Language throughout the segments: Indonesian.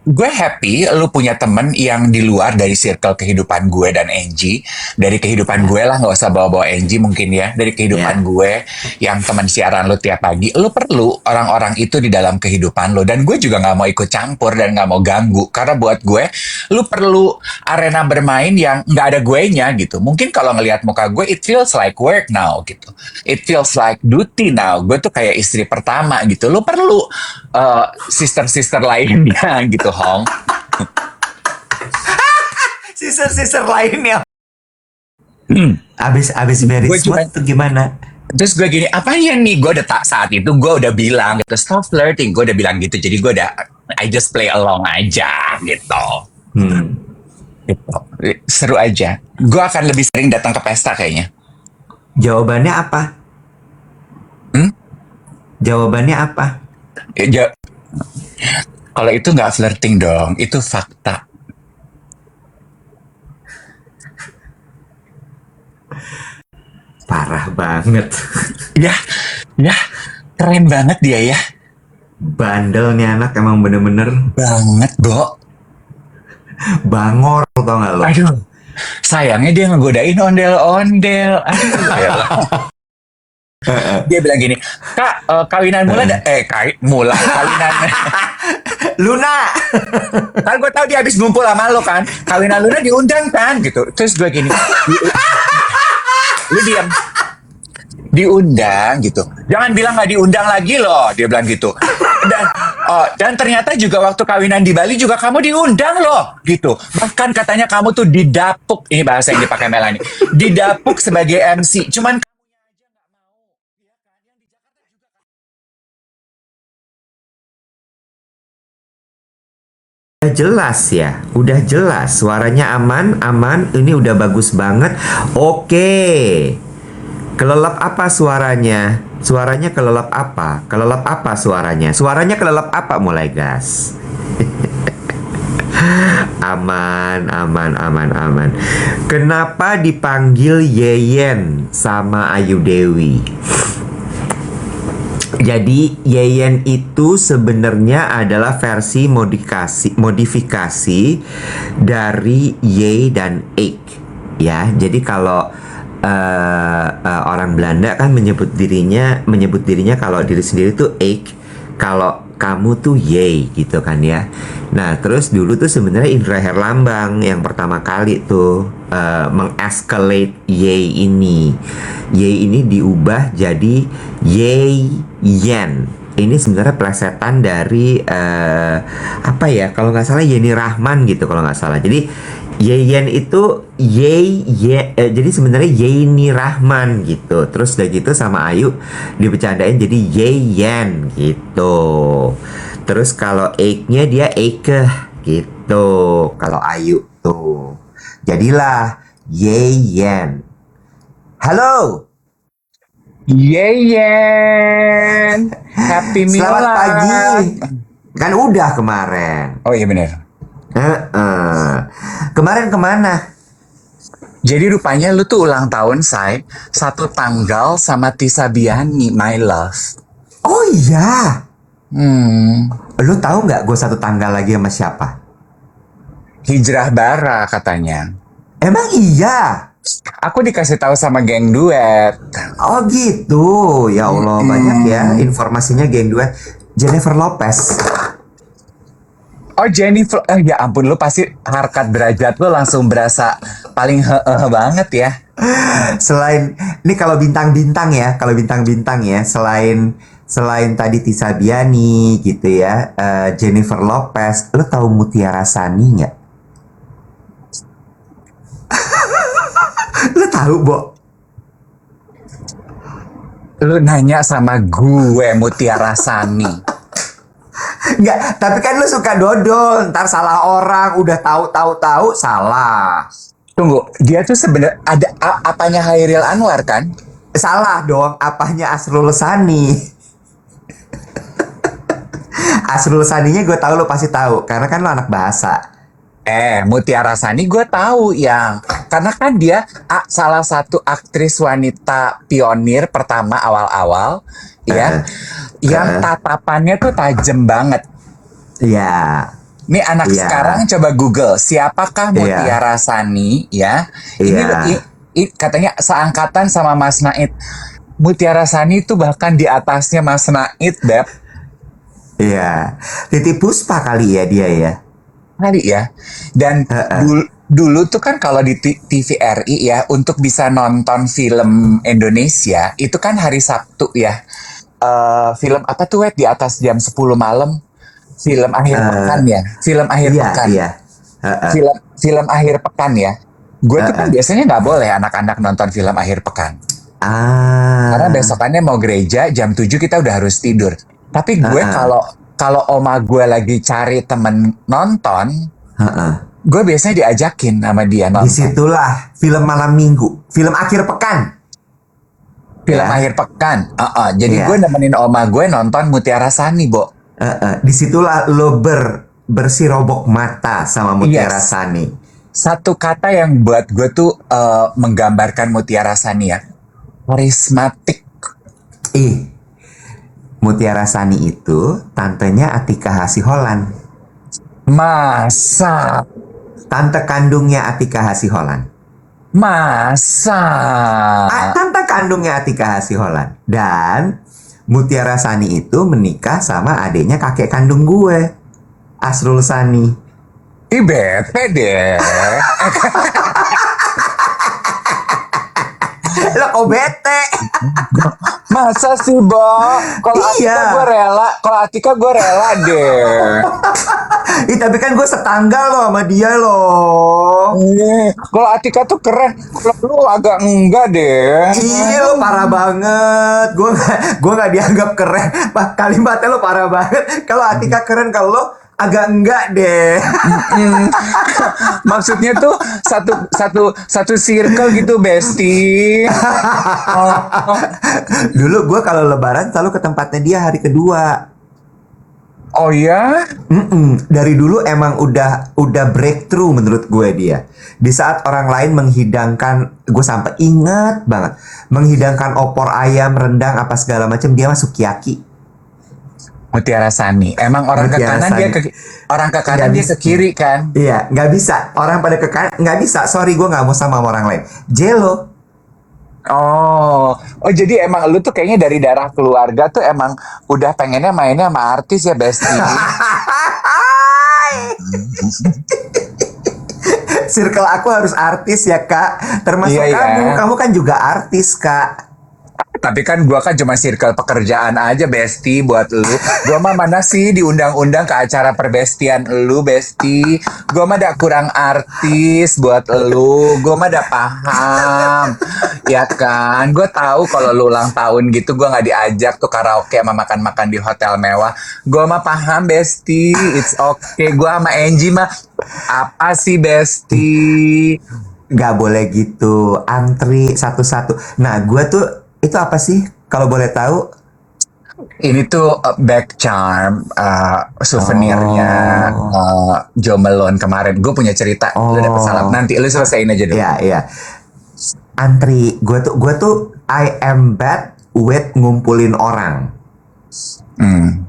gue happy lu punya temen yang di luar dari circle kehidupan gue dan Angie. Dari kehidupan gue Ya, lah, nggak usah bawa-bawa Angie mungkin ya. Dari kehidupan ya. gue yang teman siaran lu tiap pagi. Lu perlu orang-orang itu di dalam kehidupan lu. Dan gue juga nggak mau ikut campur dan nggak mau ganggu. Karena buat gue, lu perlu arena bermain yang nggak ada gue nya gitu. Mungkin kalau ngelihat muka gue, it feels like work now gitu. It feels like duty now. Gue tuh kayak istri pertama gitu. Lu perlu sister-sister lainnya gitu, Hong. Sisir-sisir lainnya. Hmm. Abis very Gue cuma smooth tuh gimana? terus gue gini, apanya nih? Gue udah tak saat itu gue udah bilang gitu, stop flirting. Gue udah bilang gitu. Jadi gue udah I just play along aja gitu. Hmm. Gitu. Seru aja. Gue akan lebih sering datang ke pesta kayaknya. Jawabannya apa? Hmm? Jawabannya apa? Ja- Kalau itu nggak flirting dong, itu fakta. Parah banget. Ya, ya, keren banget dia ya. Bandel nih anak emang bener-bener Banget, Bo. bangor tau gak lo? Aduh, sayangnya dia ngegodain ondel-ondel. Aduh, ya lah. Dia bilang gini, Kak, kawinan Mula, kawinan. Luna! Kan gue tahu dia habis ngumpul sama lo kan, kawinan Luna diundang kan, gitu. Terus gue gini, lu diam, diundang gitu. Jangan bilang nggak diundang lagi loh, dia bilang gitu. Dan dan ternyata juga waktu kawinan di Bali juga kamu diundang loh, gitu. Bahkan katanya kamu tuh didapuk, ini bahasa yang dipakai Melanie, didapuk sebagai MC. Cuman Udah jelas ya, udah jelas. Suaranya aman, aman. Ini udah bagus banget. Oke. Kelelep apa suaranya? Suaranya kelelep apa? Kelelep apa suaranya? Suaranya kelelep apa mulai gas? Aman, aman, aman, aman. Kenapa dipanggil Yeyen sama Ayu Dewi? Jadi Yeyen itu sebenarnya adalah versi modifikasi dari Ye dan Eik ya. Jadi kalau orang Belanda kan menyebut dirinya kalau diri sendiri tuh Eik, kalau kamu tuh Ye gitu kan ya. Nah terus dulu tuh sebenarnya Indra Herlambang yang pertama kali tuh mengescalate Ye ini. Ye ini diubah jadi Ye Yen. Ini sebenarnya plesetan dari apa ya? Kalau nggak salah Yeni Rahman gitu kalau nggak salah. Jadi Yeyen itu jadi sebenarnya Yeni Rahman gitu. Terus udah gitu sama Ayu dibecandain jadi Yeyen gitu. Terus kalau Eik-nya dia Eike gitu. Kalau Ayu tuh. Jadilah Yeyen. Halo. Yeyen, Happy Selamat pagi. Milad. Kan udah kemarin. Oh iya benar. Heeh. Kemarin kemana? Jadi rupanya lu tuh ulang tahun, Say. Satu tanggal sama Tisa Biani, my love. Oh iya. Hmm, Lu tahu nggak gue satu tanggal lagi sama siapa? hijrah bara katanya. Emang iya. Aku dikasih tahu sama geng duet. Oh gitu. Ya Allah banyak ya informasinya geng duet. Jennifer Lopez. Oh Jennifer, ya ampun lu pasti harkat derajat lu langsung berasa paling banget ya. Selain ini kalau bintang-bintang ya, selain tadi Tisa Biani gitu ya, Jennifer Lopez. Lu tahu Mutiara Sani nggak? Lu tahu, Bo? Lu nanya sama gue Mutiara Sani. Nggak, tapi kan lu suka dodol. Ntar salah orang, udah tahu salah. Tunggu, dia tuh sebenarnya ada apanya Hairil Anwar kan? Salah dong, apanya Asrul Sani? Asrul Saninya gue tahu, lu pasti tahu karena kan lu anak bahasa. Mutiara Sani gue tahu yang karena kan dia salah satu aktris wanita pionir pertama awal-awal ya, Heeh. yang tatapannya tuh tajam banget. Ya, Nih anak Iya, sekarang coba Google siapakah iya, Mutiara Sani ya. Ini iya, katanya seangkatan sama Mas Naid. Mutiara Sani itu bahkan di atasnya Mas Naid, Beb. iya. Titi Puspa kali ya dia ya. Kali ya. Dan Heeh. dulu tuh kan kalau di TVRI ya untuk bisa nonton film Indonesia itu kan hari Sabtu ya. Film apa tuh Wet di atas jam 10 malam? Film akhir pekan Eh, ya. Film akhir iya, pekan. iya. Heeh, Film akhir pekan ya. Gue tuh kan heeh. biasanya nggak boleh anak-anak nonton film akhir pekan. Karena Ah, besokannya mau gereja jam 7 kita udah harus tidur. Tapi gue heeh, kalau kalau oma gue lagi cari temen nonton, heeh. gue biasanya diajakin sama dia nonton. Disitulah film malam minggu, film akhir pekan, Film ya, akhir pekan. Jadi gue iya. nemenin oma gue nonton Mutiara Sani, Bo. Disitulah lo bersirobok mata sama Mutiara Yes. Sani. Satu kata yang buat gue tuh menggambarkan Mutiara Sani ya. Karismatik. Ih, Mutiara Sani itu tantenya Atika Hasiholan, Masa. tante kandungnya Atika Hasiholan. Masa. Tante kandungnya Atika Hasiholan. Dan Mutiara Sani itu menikah sama adiknya kakek kandung gue, Asrul Sani. Ih, bete deh. Lo kok bete? Masa sih, Bo? Kalau Atika gue Iya. rela. Kalau Atika gue rela deh. Tapi kan gue setanggal loh sama dia loh. Kalau Atika tuh keren. Kalau lu agak enggak deh. Iya lo parah banget. Gue nggak dianggap keren. Kalimatnya lo parah banget. Kalau Atika keren, kalau lo agak enggak deh. Mm. Maksudnya tuh satu circle gitu, Besti. Oh, oh, Dulu gue kalau lebaran selalu ke tempatnya dia hari kedua. oh ya? Dari dulu emang udah breakthrough menurut gue dia. Di saat orang lain menghidangkan, gue sampai ingat banget menghidangkan opor ayam, rendang apa segala macam, dia masuk sukiyaki. Mutiara Sani. Emang Mutiara Sani. orang ke kanan Nggak dia bisa. ke kiri kan? Iya, nggak bisa. Orang pada ke kanan, nggak bisa. Sorry, gue nggak mau sama orang lain. Jelo. Oh, jadi emang lu tuh kayaknya dari darah keluarga tuh emang udah pengennya mainnya sama artis ya, Besti. Circle aku harus artis ya, Kak. Termasuk Iya kamu. ya. Kamu kan juga artis, Kak. Tapi kan gua kan cuma circle pekerjaan aja, Besti, buat lu. Gua mah mana sih diundang-undang ke acara perbestian lu, Besti. Gua mah dak kurang artis buat lu. Gua mah dak paham. Ya kan? Gua tahu kalau lu ulang tahun gitu gua nggak diajak tuh karaoke sama makan-makan di hotel mewah. Gua mah paham, Besti. It's okay. Gua sama Angie mah apa sih, Besti? Nggak boleh gitu. Antri satu-satu. Nah, gue tuh itu apa sih? Kalau boleh tahu? Ini tuh back charm souvenirnya Oh, Joe Malone kemarin. Gue punya cerita. Lu dapet salam. oh, Nanti lu selesaiin aja dulu. iya, iya. Antri. Gue tuh I am bad with ngumpulin orang. Hmm.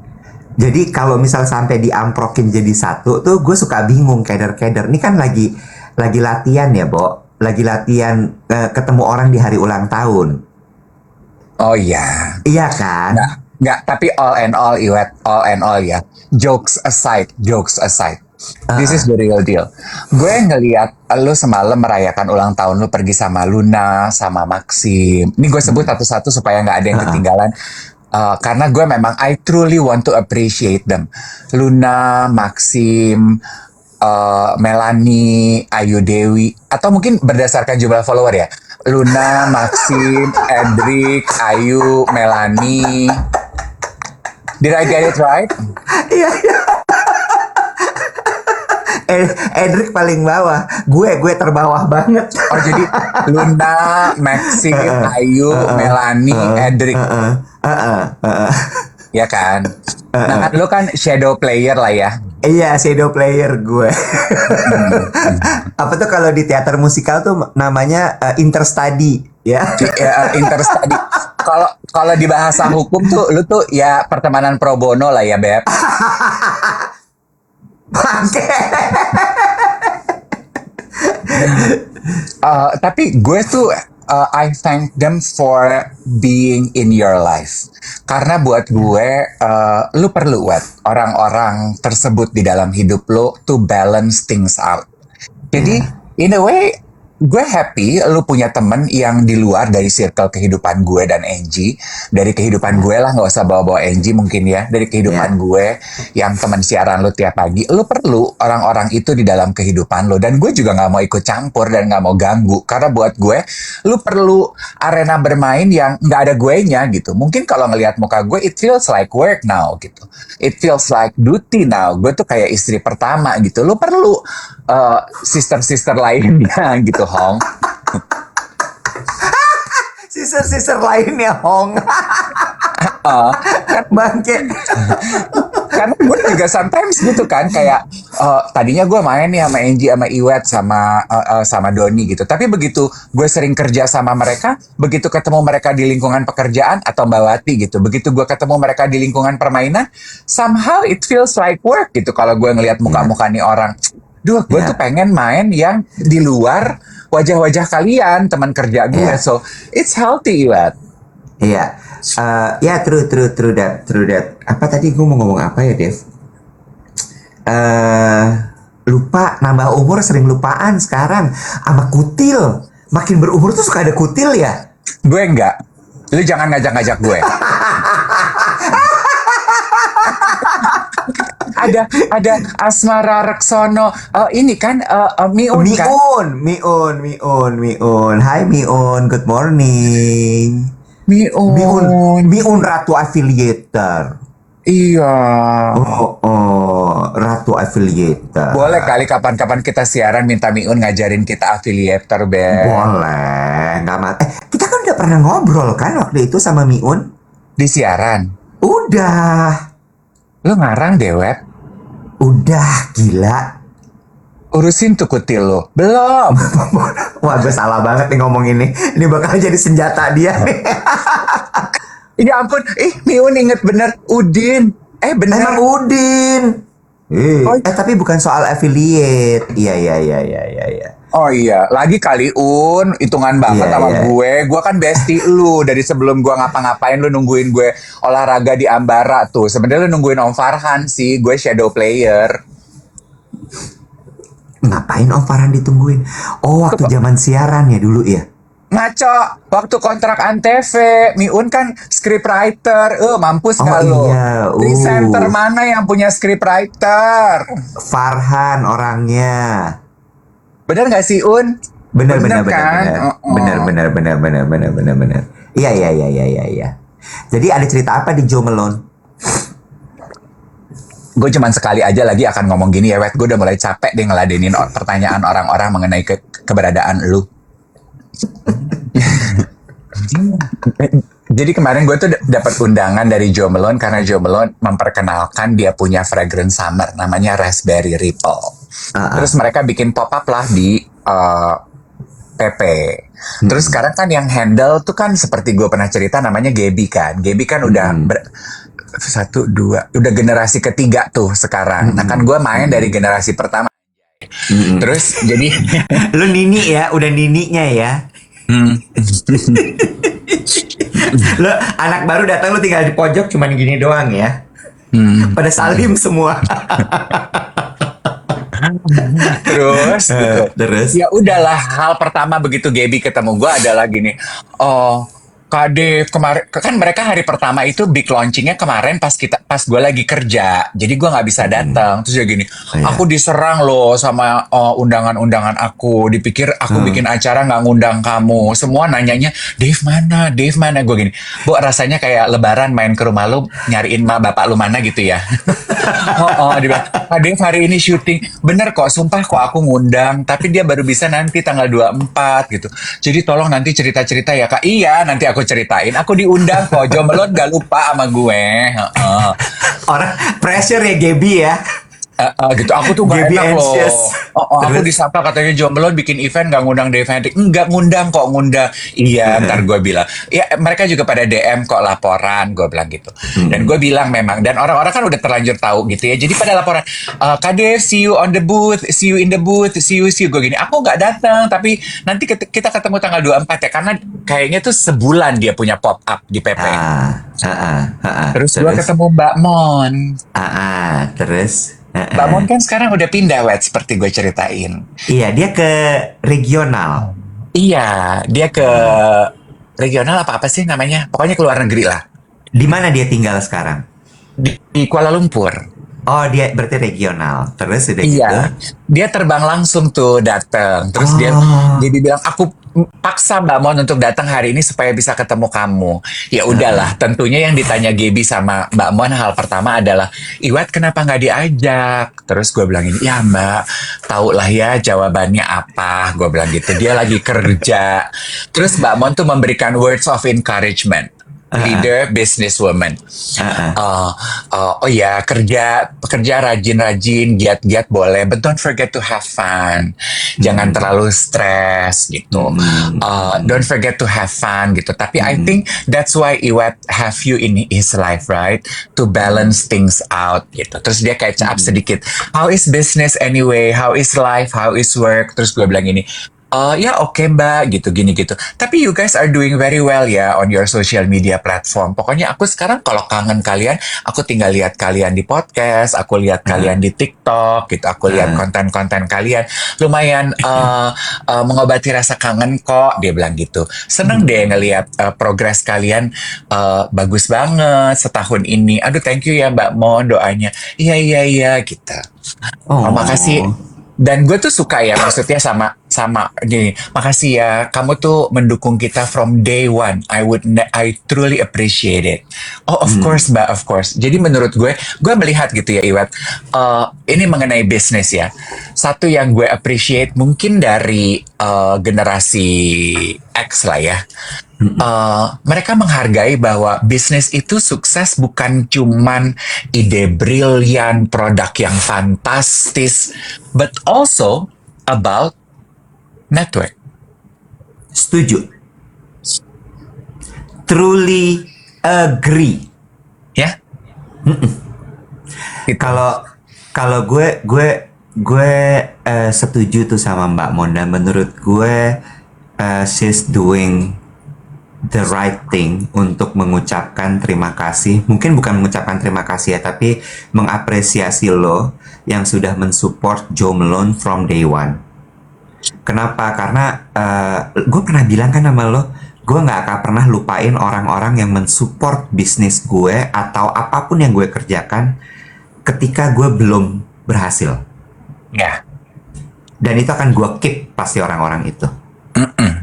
Jadi kalau misal sampai diamprokin jadi satu tuh gue suka bingung keder-keder. Ini kan lagi latihan ya, Bo. Lagi latihan ketemu orang di hari ulang tahun. Oh iya. Iya kan? Nggak. Tapi all and all, Iwet. All and all ya. Jokes aside. Jokes aside. This is the real deal. Gue ngeliat lu semalam merayakan ulang tahun lu pergi sama Luna, sama Maxim. Ini gue sebut satu-satu supaya nggak ada yang ketinggalan. Karena gue memang I truly want to appreciate them. Luna, Maxim, Melanie, Ayu Dewi, atau mungkin berdasarkan jumlah follower ya. Luna, Maxim, Edric, Ayu, Melanie. Did I get it right? Iya, iya. Edric paling bawah. Gue terbawah banget. Oh jadi Luna, Maxim, Ayu, Melanie, Edric, ya kan? Nah kan lu kan shadow player lah ya. Iya, shadow player gue. Apa tuh kalau di teater musikal tuh namanya interstudy, ya. Interstudy. Kalau di bahasa hukum tuh lu tuh ya pertemanan pro bono lah ya, Beb. Bangke. Tapi gue tuh I thank them for being in your life. Karena buat gue, lu perlu orang-orang tersebut di dalam hidup lu to balance things out. Jadi, Ya, in a way, gue happy lu punya temen yang di luar dari circle kehidupan gue dan Angie. Dari kehidupan gue lah, nggak usah bawa-bawa Angie mungkin ya. Dari kehidupan ya, gue yang teman siaran lu tiap pagi. Lu perlu orang-orang itu di dalam kehidupan lu. Dan gue juga nggak mau ikut campur dan nggak mau ganggu. Karena buat gue, lu perlu arena bermain yang nggak ada guenya gitu. Mungkin kalau ngelihat muka gue, it feels like work now gitu. It feels like duty now. Gue tuh kayak istri pertama gitu. Lu perlu sister-sister lainnya gitu, Hong. sister-sister lainnya Hong. Uh, Bangke. karena gue juga sometimes gitu kan kayak tadinya gue main nih sama Angie sama Iwet sama Doni gitu, tapi begitu gue sering kerja sama mereka, begitu ketemu mereka di lingkungan pekerjaan atau Mbak Wati gitu, begitu gue ketemu mereka di lingkungan permainan, somehow it feels like work gitu. Kalau gue ngelihat Ya, muka-muka nih orang, duh gue tuh ya, pengen main yang di luar wajah-wajah kalian teman kerja gue, ya, so it's healthy, Iwet. iya. Ya, true, true, true that, true that. Apa tadi gue mau ngomong apa ya, Dev? eh Lupa, nambah umur sering lupaan sekarang. Sama kutil. Makin berumur tuh suka ada kutil ya. Gue enggak, lu jangan ngajak-ngajak gue. ada Asmara Reksono, ini kan Miun kan. Miun. Hai Miun, good morning. Miun, Miun Ratu Affiliator. iya. Ratu Affiliator. Boleh kali kapan-kapan kita siaran minta Miun ngajarin kita affiliator, Be. Boleh, nggak kita kan udah pernah ngobrol kan waktu itu sama Miun. Di siaran. Udah, Lu ngarang dewet. udah gila. Urusin tuh kutil lu. Belum. Wah, gue salah banget nih ngomong ini. Ini bakal jadi senjata dia nih. Ya ampun. Miun inget bener. Udin. Bener. Emang Udin. Oh, Tapi bukan soal affiliate. Iya. Oh iya, lagi kali hitungan banget Iya, sama iya. gue kan bestie lu dari sebelum gue ngapa-ngapain lu nungguin gue olahraga di Ambara tuh. Sebenarnya lu nungguin Om Farhan sih, gue shadow player. Ngapain Om Farhan ditungguin? Oh, waktu zaman siaran ya dulu ya. Ngaco, waktu kontrak Antv, Miun kan scriptwriter. Mampus Oh gak lu? iya, Presenter mana yang punya scriptwriter? Farhan orangnya. Bener gak sih, Un? Bener Bener bener kan? bener. Iya. Jadi ada cerita apa di Joe Malone? Gue cuman sekali aja lagi akan ngomong gini ya, Wet. Gue udah mulai capek deh ngeladenin pertanyaan orang-orang mengenai keberadaan lu. Jadi kemarin gue tuh dapat undangan dari Joe Malone karena Joe Malone memperkenalkan dia punya fragrance summer namanya Raspberry Ripple. Terus mereka bikin pop up lah di PP. Terus sekarang kan yang handle tuh kan seperti gue pernah cerita namanya Gaby kan. Gaby kan udah satu dua udah generasi ketiga tuh sekarang. Nah kan gue main dari generasi pertama. Terus jadi Lu nini ya, udah nininya ya. Lu anak baru datang lu tinggal di pojok cuman gini doang ya. Pada salim semua. terus gitu. Terus Ya udahlah, hal pertama begitu Gaby ketemu gue adalah gini. Oh, Kak Dev kemarin kan mereka hari pertama itu big launchingnya kemarin pas gue lagi kerja, jadi gue nggak bisa datang. Terus dia gini, iya. aku diserang loh sama undangan-undangan aku. Dipikir aku bikin acara nggak ngundang kamu. Semua nanyanya Dave mana? Gue gini, Bu rasanya kayak Lebaran main ke rumah lu nyariin bapak lu mana gitu ya. Dia bilang, Kak Dev hari ini syuting. Bener kok, sumpah kok aku ngundang, tapi dia baru bisa nanti tanggal 24 gitu. Jadi tolong nanti cerita-cerita ya Kak. Iya, nanti aku ceritain. Aku diundang kok. Jomelon gak lupa sama gue. orang pressure ya Gaby ya. Gitu. Aku tuh nggak Gaby enak anxious. loh. Aku Terus, disangka katanya jomblo bikin event nggak ngundang Dave Hendrik. Nggak ngundang kok, ngundang. Iya, ntar gue bilang. Ya mereka juga pada DM kok laporan, gue bilang gitu. Dan gue bilang memang. Dan orang-orang kan udah terlanjur tahu gitu ya. Jadi pada laporan, Kak Dave, see you on the booth, see you in the booth, see you. Gue gini, aku nggak datang, tapi nanti kita ketemu tanggal 24 ya. Karena kayaknya tuh sebulan dia punya pop up di PP. Terus gue terus, ketemu Mbak Mon. terus, Mbak Mon kan sekarang udah pindah, Wet, seperti gue ceritain. iya dia ke regional. Iya, dia ke regional apa sih namanya? Pokoknya ke luar negeri lah. Di mana dia tinggal sekarang? Di Kuala Lumpur. Oh, dia berarti regional. Terus udah gitu. Iya, dia terbang langsung tuh datang. Terus dia Oh. jadi bilang, aku paksa Mbak Mon untuk datang hari ini supaya bisa ketemu kamu. Ya udahlah, tentunya yang ditanya Gaby sama Mbak Mon hal pertama adalah, Iwet kenapa nggak diajak? Terus gue bilang ini, ya Mbak, tau lah ya jawabannya apa. Gue bilang gitu, dia lagi kerja. Terus Mbak Mon tuh memberikan words of encouragement. Leader, businesswoman. Oh ya, kerja rajin-rajin, giat-giat boleh, but don't forget to have fun. Jangan terlalu stres gitu. Don't forget to have fun gitu. Tapi I think that's why Iwet have you in his life, right? To balance things out gitu. Terus dia catch up sedikit. How is business anyway? How is life? How is work? Terus gue bilang gini, ya oke Mbak, gitu gini gitu. Tapi you guys are doing very well ya on your social media platform. Pokoknya aku sekarang kalau kangen kalian, aku tinggal lihat kalian di podcast, aku lihat kalian di TikTok, gitu. Aku lihat konten-konten kalian. Lumayan mengobati rasa kangen kok, dia bilang gitu. Seneng deh ngelihat progres kalian bagus banget setahun ini. Aduh thank you ya Mbak Mon doanya. Iya gitu. Oh. Makasih. Dan gue tuh suka ya, maksudnya sama gini, makasih ya, kamu tuh mendukung kita from day one. I truly appreciate it. Oh of course Mbak, of course. Jadi menurut gue melihat gitu ya Iwet, ini mengenai bisnis ya. Satu yang gue appreciate mungkin dari generasi X lah ya. Mereka menghargai bahwa bisnis itu sukses bukan cuman ide brilian, produk yang fantastis, but also about network. Setuju. Truly agree. Ya? Gitu. Kalau gue setuju tuh sama Mbak Mon, dan menurut gue she's doing the right thing untuk mengucapkan terima kasih. Mungkin bukan mengucapkan terima kasih ya, tapi mengapresiasi lo yang sudah mensupport Joe Malone from day one. Kenapa? Karena gue pernah bilang kan sama lo, gue nggak akan pernah lupain orang-orang yang mensupport bisnis gue atau apapun yang gue kerjakan ketika gue belum berhasil. Ya. Dan itu akan gue keep pasti orang-orang itu.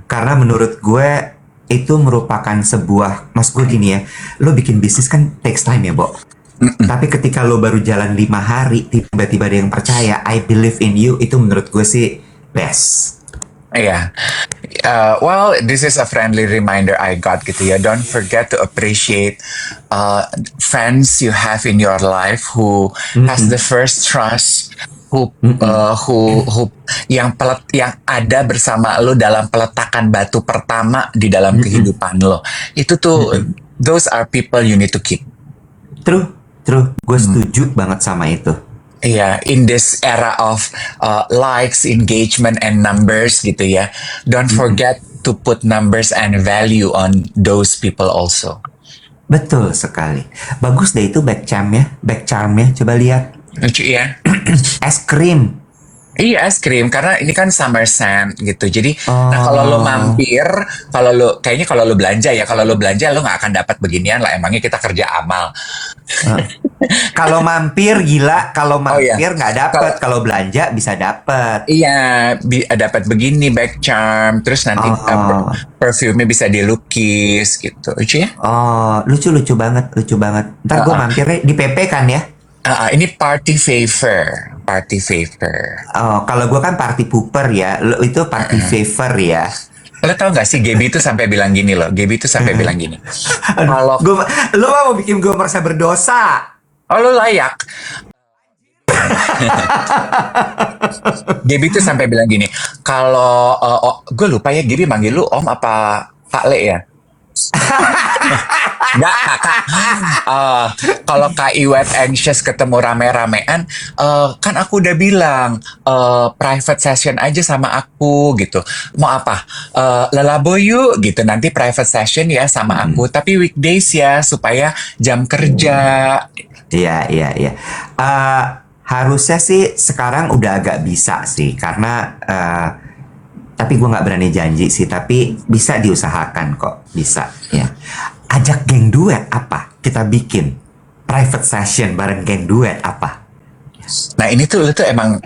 Karena menurut gue itu merupakan sebuah, mas gue gini ya, lo bikin bisnis kan takes time ya, Bo. Tapi ketika lo baru jalan 5 hari, tiba-tiba ada yang percaya, I believe in you, itu menurut gue sih best. Iya. Well, this is a friendly reminder I got gitu ya. Don't forget to appreciate friends you have in your life who has the first trust, who yang ada bersama lo dalam peletakan batu pertama di dalam kehidupan lo. Itu tuh those are people you need to keep. True. Gue setuju banget sama itu. Iya, in this era of likes, engagement, and numbers gitu ya. Don't forget to put numbers and value on those people also. Betul sekali. Bagus deh itu back charmnya. Coba lihat. Lucu ya? Es krim. Iya, es krim, karena ini kan summer scent gitu. Jadi, nah kalau lo mampir, kayaknya kalau lo belanja lo nggak akan dapat beginian lah. Emangnya kita kerja amal. Kalau mampir gila, kalau mampir nggak dapet, Kalau- kalau belanja bisa dapet. Iya, dapat begini back charm, terus nanti perfume-nya bisa dilukis gitu. Lucu ya? Oh, lucu banget. Ntar gue mampirnya di PP kan ya? Ini party favor. Oh, kalau gue kan party pooper ya, lo itu party favor ya. Lo tau gak sih Gaby itu sampai bilang gini loh. Gaby itu sampai bilang gini. Kalau Lo mau bikin gue merasa berdosa. lo layak. Gaby tuh sampai bilang gini, kalau gue lupa ya Gaby manggil lu Om apa Kak Le ya? Enggak, kakak. Kalau Kak Iwet anxious ketemu rame-ramean, kan aku udah bilang private session aja sama aku gitu. Mau apa? Lelabo yuk gitu. Nanti private session ya sama aku. Tapi weekdays ya supaya jam kerja. Iya, iya, iya. Eh, Harusnya sih sekarang udah agak bisa sih, karena tapi gue nggak berani janji sih, tapi bisa diusahakan kok, bisa ya. Ajak geng duet apa? Kita bikin private session bareng geng duet apa? Nah ini tuh lu tuh emang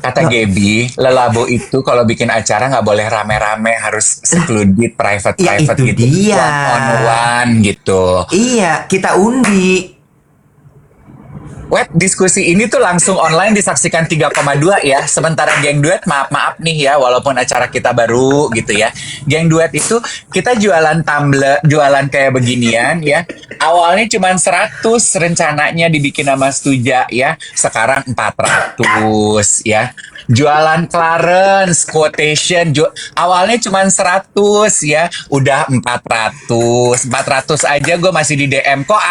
kata Gaby, lelabo itu kalau bikin acara nggak boleh rame-rame, harus secluded, Ya private-private itu gitu, dia. one on one gitu. Iya, kita undi. Web diskusi ini tuh langsung online disaksikan 3,2 ya. Sementara geng duet maaf-maaf nih ya, walaupun acara kita baru gitu ya. Geng duet itu kita jualan tumbler, jualan kayak beginian ya. Awalnya cuma 100, rencananya dibikin sama Stuja ya. Sekarang 400 ya. Jualan Clarence quotation awalnya cuma 100 ya, udah 400 aja gue masih di DM, kok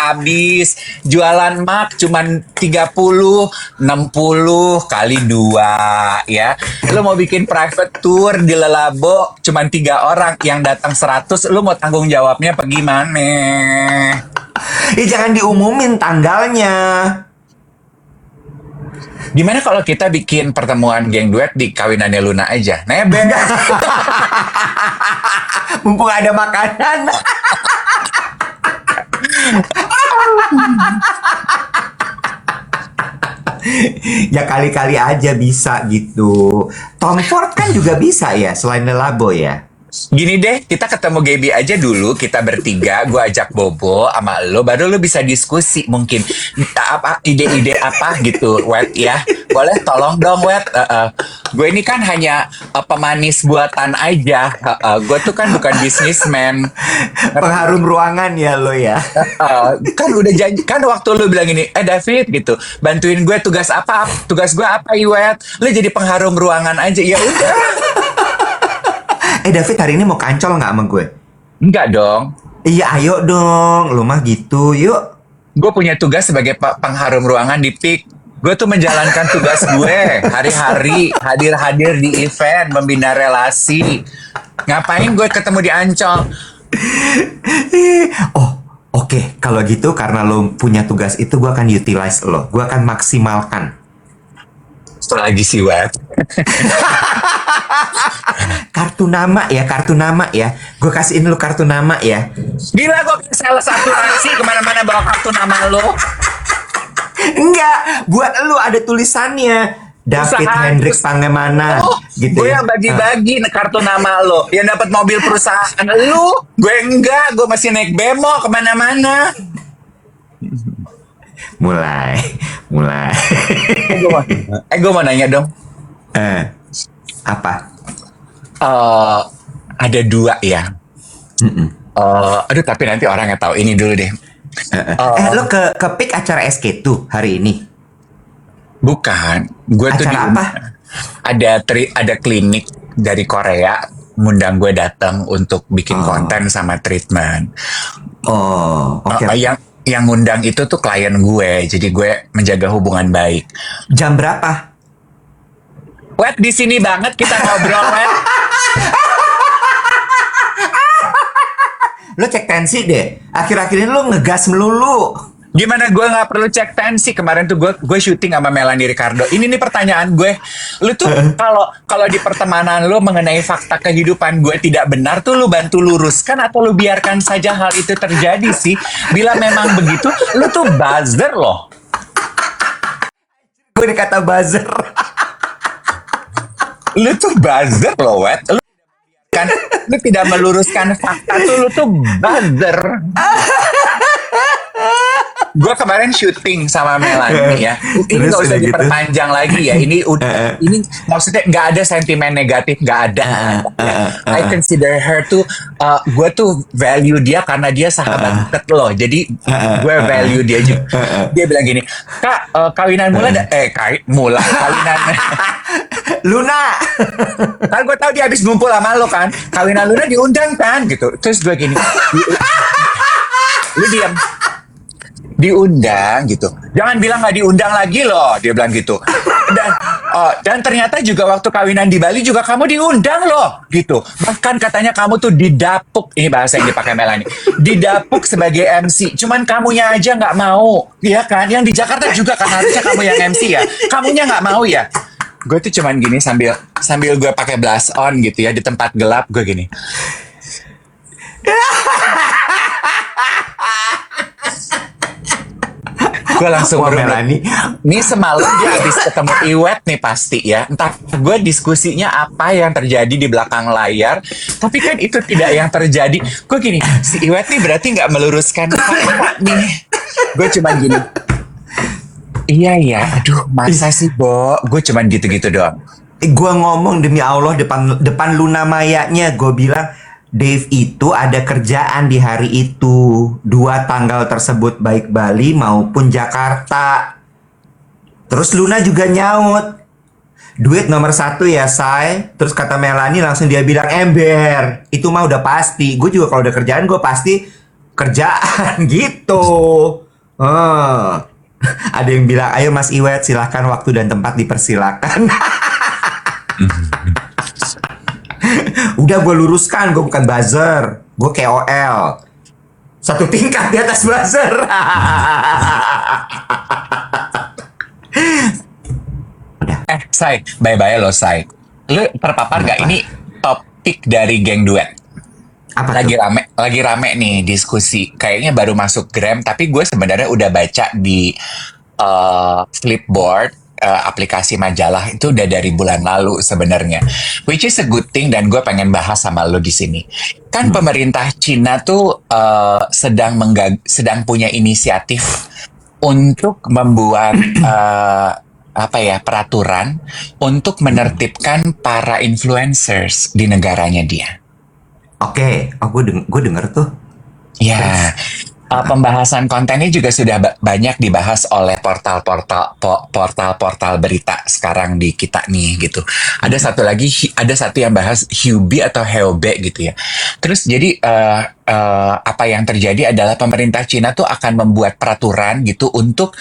abis jualan mak cuman 30, 60 kali 2 ya. Lu mau bikin private tour di Lelabo cuman 3 orang yang datang 100, lu mau tanggung jawabnya apa gimana? Jangan diumumin tanggalnya. Gimana kalau kita bikin pertemuan geng duet di kawinannya Luna aja? Nebeng. Mumpung ada makanan. Ya kali-kali aja bisa gitu. Tom Ford kan juga bisa ya, selain Lelabo ya. Gini deh, kita ketemu Gaby aja dulu, kita bertiga, gue ajak Bobo sama lo, baru lo bisa diskusi mungkin apa ide-ide apa gitu, Wet ya. Boleh tolong dong, Wet. Gue ini kan hanya pemanis buatan aja. Gue tuh kan bukan bisnismen. Pengharum ruangan ya lo ya. Kan udah janji, kan waktu lo bilang ini, David gitu, bantuin gue tugas apa? Tugas gue apa, Iwet? Lo jadi pengharum ruangan aja, ya udah. David hari ini mau kancol nggak sama gue? Enggak dong. Iya ayo dong, lo mah gitu, yuk. Gue punya tugas sebagai pengharum ruangan di PIK. Gue tuh menjalankan tugas gue hari-hari, hadir-hadir di event, membina relasi. Ngapain gue ketemu di Ancol? Oh, oke. Kalau gitu karena lo punya tugas itu, gue akan utilize lo. Gue akan maksimalkan. Lagi sih, Wet. Kartu nama ya. Gue kasihin lu kartu nama ya. Gila, gue sales asuransi kemana-mana bawa kartu nama lo. Enggak, buat lu ada tulisannya. David Perusahaan, Hendrik Pangemana. Oh, Gitu gue ya. yang bagi-bagi kartu nama lo. Yang dapat mobil perusahaan lu. Gue enggak, gue masih naik bemo kemana-mana. Mulai. Gue mau nanya dong. Apa? Ada 2 ya. Aduh, tapi nanti orangnya tahu. Ini dulu deh. Lo ke PIK acara SK2 hari ini? Bukan, gue tuh Acara apa? Ada klinik dari Korea ngundang gue datang untuk bikin konten sama treatment. Oh, oke. Yang ngundang itu tuh klien gue, jadi gue menjaga hubungan baik. Jam berapa? Wet, di sini banget kita ngobrol, Wet. Lo cek tensi deh. Akhir-akhir ini lo ngegas melulu. Gimana gue nggak perlu cek tensi? Kemarin tuh gue syuting sama Melanie Ricardo. Ini nih pertanyaan gue. Lu tuh kalau di pertemanan lu mengenai fakta kehidupan gue tidak benar tuh lu bantu luruskan atau lu biarkan saja hal itu terjadi sih? Bila memang begitu, lu tuh buzzer loh. Gue dikata buzzer. Lu tuh buzzer loh, Wet. Lu tidak meluruskan fakta tuh, lu tuh buzzer. Gue kemarin syuting sama Melanie ya. Ini Terus nggak usah udah gitu. diperpanjang lagi ya. Ini maksudnya nggak ada sentimen negatif, nggak ada. I consider her tuh, gue tuh value dia karena dia sahabat deket loh. Jadi gue value dia juga. Dia bilang gini, Kak, kawinan Mula, kawinan. Luna. Kan gue tahu dia habis ngumpul sama lo kan. Kawinan Luna diundang kan gitu. Terus gue gini, lu diam. Diundang gitu. Jangan bilang nggak diundang lagi loh. Dia bilang gitu. Dan ternyata juga waktu kawinan di Bali juga kamu diundang loh gitu. Bahkan katanya kamu tuh didapuk. Ini bahasa yang dipakai Melanie. Didapuk sebagai MC. Cuman kamunya aja nggak mau. Iya kan? Yang di Jakarta juga kan harusnya kamu yang MC ya. Kamunya nggak mau ya. Gue tuh cuman gini sambil gue pakai blush on gitu ya di tempat gelap gue gini. Gue langsung Melanie. Nih semalam dia habis ketemu Iwet nih pasti ya. Entah gue diskusinya apa yang terjadi di belakang layar. Tapi kan itu tidak yang terjadi. Gue gini, si Iwet nih berarti nggak meluruskan fakta nih. Gue cuman gini. Iya ya, aduh masa sih Bo? Gue cuman gitu-gitu doang. Gue ngomong demi Allah depan Luna Mayanya, gue bilang Dave itu ada kerjaan di hari itu, 2 tanggal tersebut baik Bali maupun Jakarta. Terus Luna juga nyaut, duit nomor 1 ya say. Terus kata Melanie langsung dia bilang ember, itu mah udah pasti. Gue juga kalau udah kerjaan gue pasti kerjaan gitu. Ada yang bilang ayo Mas Iwet silahkan waktu dan tempat dipersilakan. Udah gue luruskan, gue bukan buzzer, gue KOL 1 tingkat di atas buzzer. Say, bye-bye lo Say. Lu terpapar gak ini topik dari geng duet? Apa Lagi rame nih diskusi. Kayaknya baru masuk Gram, tapi gue sebenarnya udah baca di Flipboard, aplikasi majalah itu udah dari bulan lalu sebenarnya, which is a good thing dan gue pengen bahas sama lo di sini. Kan pemerintah Cina tuh sedang punya inisiatif untuk membuat peraturan untuk menertibkan para influencers di negaranya dia. Oke, gue denger tuh. Ya. Pembahasan kontennya juga sudah banyak dibahas oleh portal-portal berita sekarang di kita nih gitu. Ada satu yang bahas Hubi atau Heobe gitu ya. Terus jadi apa yang terjadi adalah pemerintah Cina tuh akan membuat peraturan gitu untuk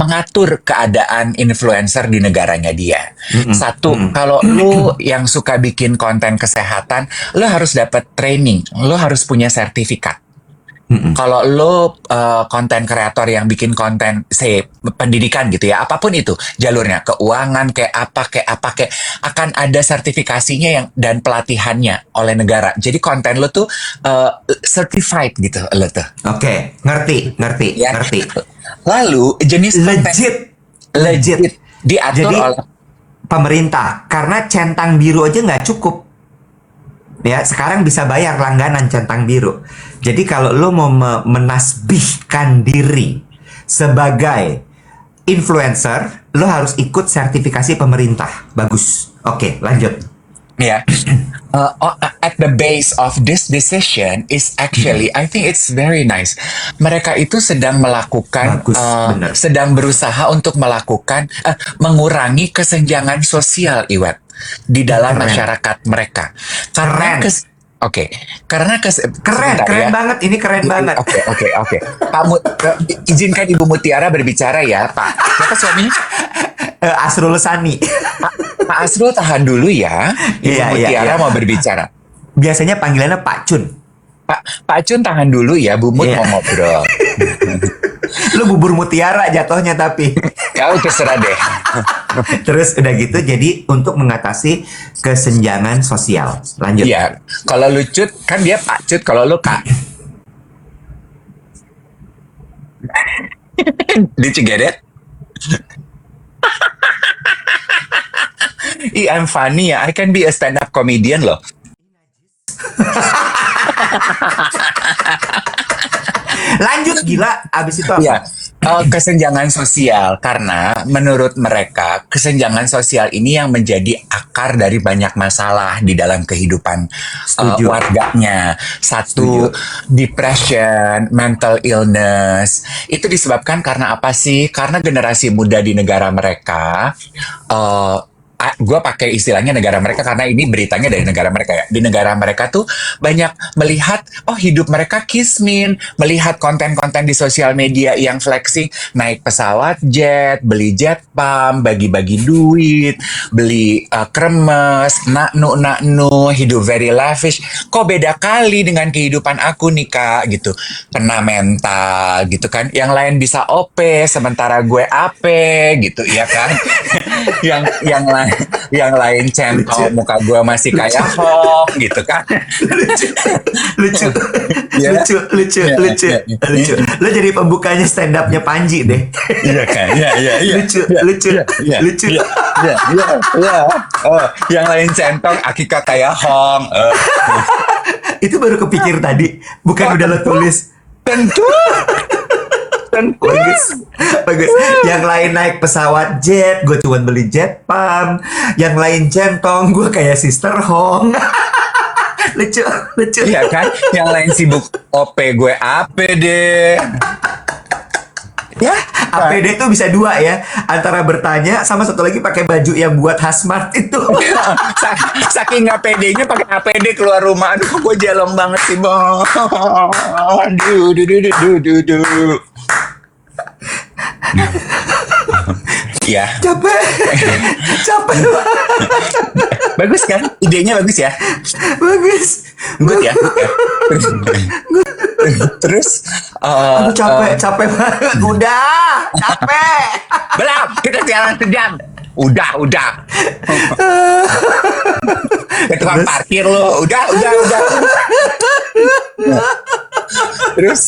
mengatur keadaan influencer di negaranya dia. Satu, kalau lu yang suka bikin konten kesehatan, lu harus dapat training, lu harus punya sertifikat. Kalau lo konten kreator yang bikin konten, pendidikan gitu ya, apapun itu jalurnya, keuangan kayak apa akan ada sertifikasinya dan pelatihannya oleh negara. Jadi konten lo tuh certified gitu lo tuh. Oke, ngerti. Ya. Lalu jenis legit diatur Jadi, oleh pemerintah, karena centang biru aja nggak cukup. Ya, sekarang bisa bayar langganan centang biru. Jadi kalau lo mau menasbihkan diri sebagai influencer, lo harus ikut sertifikasi pemerintah. Bagus. Oke, lanjut. Ya, at the base of this decision is actually, I think it's very nice. Mereka itu sedang melakukan, Bagus, benar. sedang berusaha untuk melakukan, mengurangi kesenjangan sosial, Iwet, di dalam Keren. masyarakat mereka. Keren. Keren banget. Ini keren banget. Oke. Kamu izinkan Ibu Mutiara berbicara ya, Pak. Siapa suaminya? Asrul Sani. Pak Asrul tahan dulu ya. Ibu Mutiara mau berbicara. Biasanya panggilannya Pak Cun. Pak Cun tahan dulu ya, Bu Mut mau ngobrol. Lu bubur mutiara jatuhnya tapi. Ya terserah deh. Terus udah gitu, jadi untuk mengatasi kesenjangan sosial. Lanjut. Iya, kalau lu Cut, kan dia Pak Cut, kalau lu Kak. Did you get it? I'm funny ya. I can be a stand-up comedian loh. Lanjut gila, abis itu apa? Ya, kesenjangan sosial karena menurut mereka kesenjangan sosial ini yang menjadi akar dari banyak masalah di dalam kehidupan Setuju. warganya. Satu, Setuju. depression, mental illness. Itu disebabkan karena apa sih? Karena generasi muda di negara mereka gue pakai istilahnya negara mereka karena ini beritanya dari negara mereka ya. Di negara mereka tuh banyak melihat, oh hidup mereka kismin, melihat konten-konten di sosial media yang flexing, naik pesawat jet, beli jet pump, bagi-bagi duit, beli kremes, naknu, hidup very lavish. Kok beda kali dengan kehidupan aku nih kak, gitu. Kena mental, gitu kan. Yang lain bisa OP, sementara gue AP, gitu, ya kan. yang lain centong, Lucu. muka gue masih kayak Hulk gitu kan. lucu lucu Ya, lucu ya, lucu ya, lucu ya. lo jadi pembukanya stand upnya Panji deh. Iya kan, Lucu, lucu, lucu. ya. Oh, yang lain centong, Akika kayak Hong. Itu baru kepikir tadi, bukan udah lo tulis. Tentu. Bagus, bagus. Yang lain naik pesawat jet, gue cuma beli jet pump. Yang lain centong, gue kayak Sister Hong. Lucu, lucu. Iya kan, yang lain sibuk OP, gue APD. Ya, APD tuh bisa dua ya, antara bertanya sama satu lagi pakai baju yang buat hazmat itu. Saking nggak pedenya pakai APD keluar rumah. Aduh, gue jelong banget sih, bang. Aduh, duh. Ya, Capek, capek bagus kan? Idenya bagus ya. bagus. Good ya. Terus, Aduh capek banget. Udah, capek. belum, kita siaran sejam. Udah. Ke tukang Terus? parkir lo. Udah. Terus,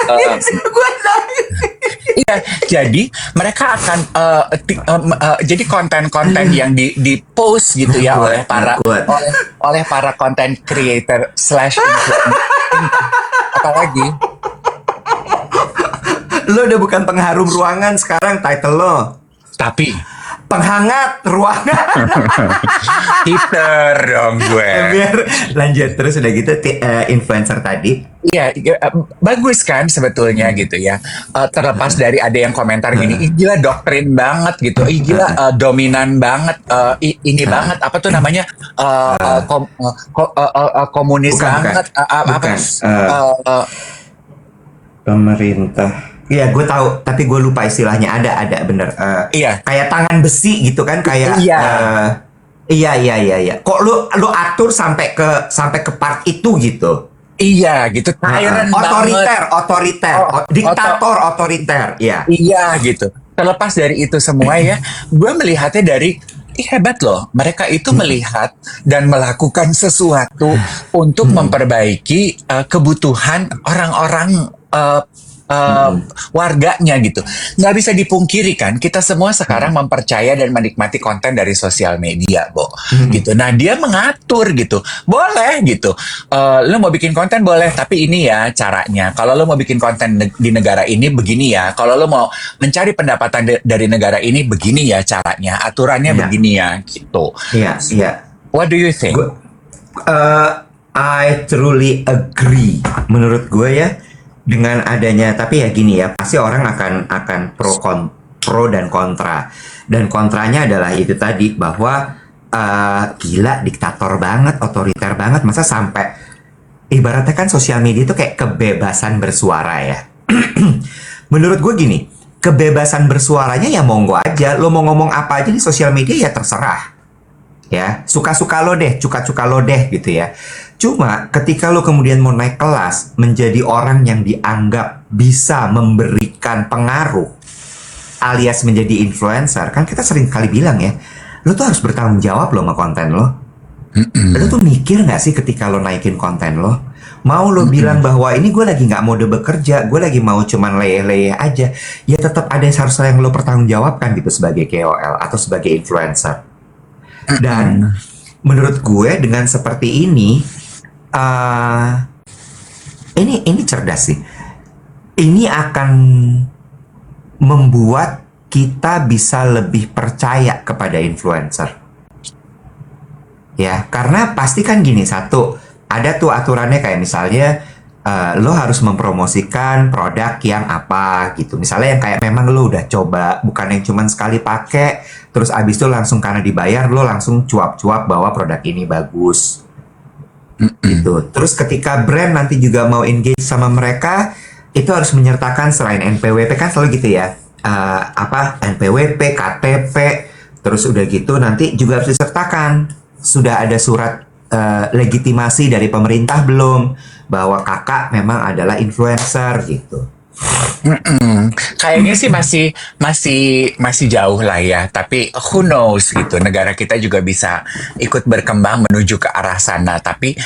Nangis, gue nangis. iya, jadi mereka akan jadi konten-konten yang di post gitu ya Kuat, oleh para kuat. oleh para content creator slash influencer. Apalagi Lo udah bukan pengharum ruangan sekarang, title lo tapi penghangat ruangan. heater dong gue. Biar lanjut terus udah gitu influencer tadi. Iya, bagus kan sebetulnya gitu ya. Terlepas dari ada yang komentar gini, ih gila doktrin banget gitu, ih gila dominan banget, ini banget apa tuh namanya komunis Bukan, banget, apa bukan. eh, Pemerintah. Iya, gue tahu, tapi gue lupa istilahnya. Ada bener. Iya. Kayak tangan besi gitu kan, kayak. Iya. Iya. Kok lu atur sampai ke part itu gitu? iya gitu, tyrant banget. Otoriter, diktator otoriter. Iya. Iya gitu. Terlepas dari itu semua ya, gue melihatnya dari hebat loh. Mereka itu melihat dan melakukan sesuatu untuk memperbaiki kebutuhan orang-orang warganya gitu. Nggak bisa dipungkiri kan, kita semua sekarang mempercaya dan menikmati konten dari sosial media, Bo. Gitu. Nah, dia mengatur gitu. Boleh gitu. Lo mau bikin konten boleh, tapi ini ya caranya. Kalau lo mau bikin konten di negara ini begini ya. Kalau lo mau mencari pendapatan dari negara ini begini ya caranya. Aturannya Iya. begini ya gitu. Iya. What do you think? I truly agree. Menurut gue ya, dengan adanya, tapi ya gini ya, pasti orang akan pro dan kontra. Dan kontranya adalah itu tadi, bahwa gila, diktator banget, otoriter banget, masa sampai ibaratnya kan sosial media itu kayak kebebasan bersuara ya. Menurut gue gini, kebebasan bersuaranya ya monggo aja, lo mau ngomong apa aja di sosial media ya terserah. Ya, suka-suka lo deh, cuka-cuka lo deh gitu ya. Cuma ketika lo kemudian mau naik kelas menjadi orang yang dianggap bisa memberikan pengaruh alias menjadi influencer, kan kita sering kali bilang ya, lo tuh harus bertanggung jawab lo sama konten lo. Lo tuh mikir gak sih ketika lo naikin konten lo? Mau lo bilang bahwa ini gue lagi gak mode bekerja, gue lagi mau cuman leyeh-leyeh aja, ya tetap ada yang lo pertanggungjawabkan gitu sebagai KOL atau sebagai influencer. Dan menurut gue dengan seperti ini Ini cerdas sih. Ini akan membuat kita bisa lebih percaya kepada influencer. Ya, karena pasti kan gini, satu, ada tuh aturannya kayak misalnya lo harus mempromosikan produk yang apa gitu. Misalnya yang kayak memang lo udah coba, bukan yang cuman sekali pakai, terus abis itu langsung karena dibayar lo langsung cuap-cuap bahwa produk ini bagus gitu. Terus ketika brand nanti juga mau engage sama mereka, itu harus menyertakan selain NPWP kan selalu gitu ya, NPWP, KTP, terus udah gitu nanti juga harus disertakan sudah ada surat legitimasi dari pemerintah belum bahwa kakak memang adalah influencer gitu. Kayaknya sih masih jauh lah ya. Tapi who knows gitu. Negara kita juga bisa ikut berkembang menuju ke arah sana. Tapi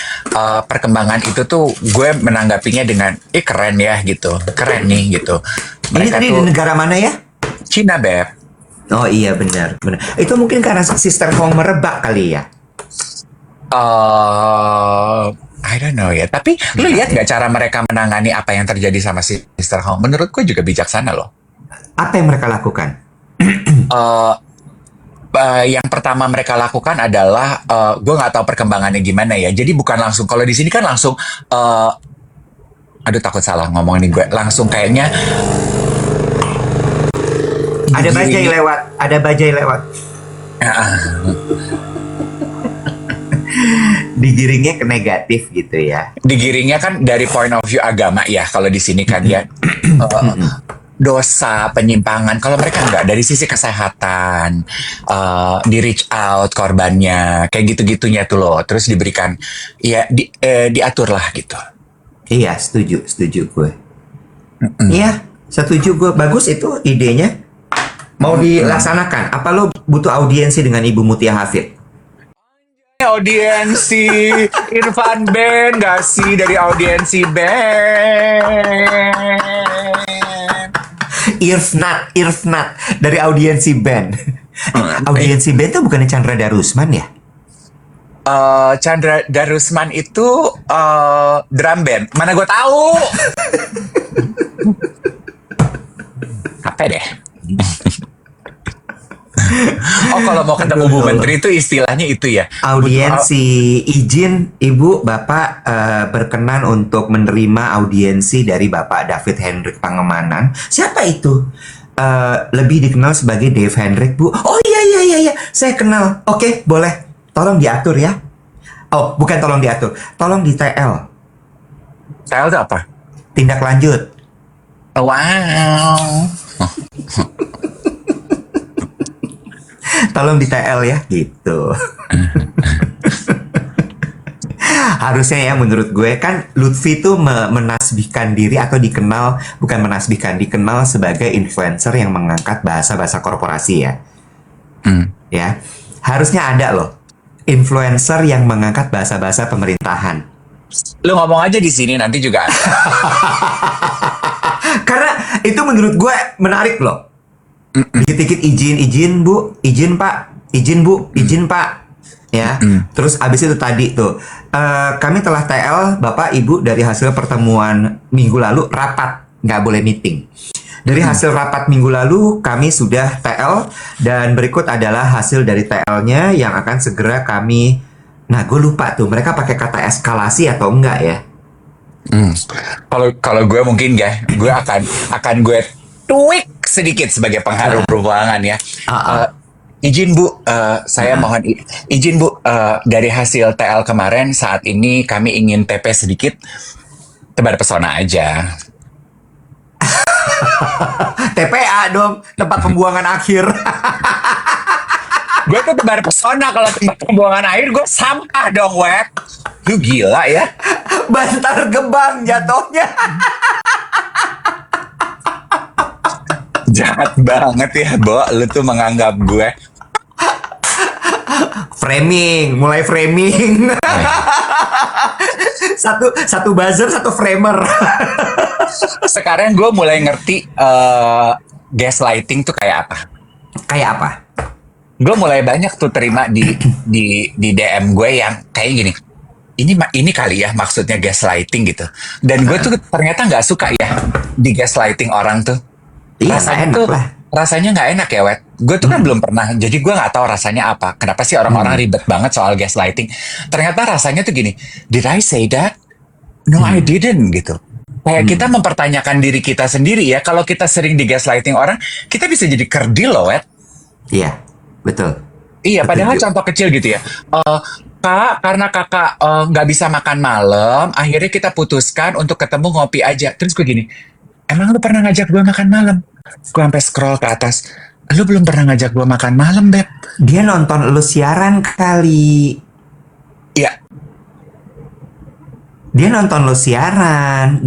perkembangan itu tuh gue menanggapinya dengan keren ya gitu. Keren nih gitu. Ini tadi di negara mana ya? Cina, Beb. Oh iya benar. Itu mungkin karena sistem Hong merebak kali ya. I don't know ya. Tapi lu lihat nggak cara mereka menangani apa yang terjadi sama si Mr. Hong? Menurutku juga bijaksana loh. Apa yang mereka lakukan? Yang pertama mereka lakukan adalah gue nggak tahu perkembangannya gimana ya. Jadi bukan langsung, kalau di sini kan langsung aduh takut salah ngomong nih gue, langsung kayaknya ada bajai lewat. Digiringnya ke negatif gitu ya. Digiringnya kan dari point of view agama ya, kalau di sini kan ya. Dosa, penyimpangan. Kalau mereka enggak, dari sisi kesehatan, di reach out korbannya, kayak gitu-gitunya tuh loh. Terus diberikan, ya diatur lah gitu. Iya, setuju gue. Iya, setuju gue. Bagus itu idenya. Mau dilaksanakan. Apa lo butuh audiensi dengan Ibu Mutia Hafid? Audiensi Irfan Band gak sih, dari audiensi band? Irfnat dari audiensi band. Audiensi band tuh bukannya Chandra Darusman ya? Chandra Darusman itu drum band. Mana gue tahu? Apa deh? Oh, kalau mau ketemu Bu Menteri itu istilahnya itu ya. Audiensi, izin Ibu Bapak berkenan untuk menerima audiensi dari Bapak David Hendrik Pangemanan. Siapa itu? Lebih dikenal sebagai Dave Hendrik, Bu. Oh iya, saya kenal. Oke, boleh. Tolong diatur ya. Oh, bukan tolong diatur. Tolong di TL. TL itu apa? Tindak lanjut. Wow. Tolong di TL ya, gitu. Harusnya ya menurut gue kan Lutfi tuh menasbihkan diri atau dikenal, bukan menasbihkan, dikenal sebagai influencer yang mengangkat bahasa-bahasa korporasi ya. Ya, harusnya ada loh influencer yang mengangkat bahasa-bahasa pemerintahan. Lu ngomong aja di sini nanti juga ada. Karena itu menurut gue menarik loh. Dikit-dikit izin Bu, izin Pak, izin Bu, izin Pak, ya. Terus abis itu tadi tuh kami telah TL Bapak Ibu dari hasil pertemuan minggu lalu rapat, nggak boleh meeting. Dari hasil rapat minggu lalu kami sudah TL dan berikut adalah hasil dari TL-nya yang akan segera kami. Nah, gue lupa tuh mereka pakai kata eskalasi atau enggak ya? Kalau gue mungkin ya, gue akan gue tweak sedikit sebagai pengharum ruangan ya. Izin Bu, saya mohon izin Bu, dari hasil TL kemarin saat ini kami ingin TP sedikit, tebar pesona aja. TPA dong, tempat pembuangan akhir. Gue tuh tebar pesona, kalau tempat pembuangan air gue sampah dong, wek. Lu gila ya. Bantar gebang jatuhnya. Jahat banget ya, Bo. Lu tuh menganggap gue. Framing, mulai framing. satu buzzer, satu framer. Sekarang gue mulai ngerti gaslighting tuh kayak apa. Kayak apa? Gue mulai banyak tuh terima di DM gue yang kayak gini. ini kali ya maksudnya gaslighting gitu. Dan gue tuh ternyata nggak suka ya di gaslighting orang tuh. Iya, nggak Rasanya enak tuh lah. rasanya nggak enak ya, Wet. Gue tuh kan belum pernah, jadi gue nggak tahu rasanya apa. Kenapa sih orang-orang ribet banget soal gaslighting? Ternyata rasanya tuh gini, did I say that? No, I didn't gitu. Kayak kita mempertanyakan diri kita sendiri ya. Kalau kita sering di gaslighting orang, kita bisa jadi kerdil loh, Wet. Iya, betul. Iya, padahal Setuju. contoh kecil gitu ya. Kak, karena kakak nggak bisa makan malam, akhirnya kita putuskan untuk ketemu ngopi aja. Terus gue gini, emang lu pernah ngajak gue makan malam? Gue sampai scroll ke atas. Lu belum pernah ngajak gue makan malam, Beb. Dia nonton lu siaran kali. Iya, Dia nonton lu siaran,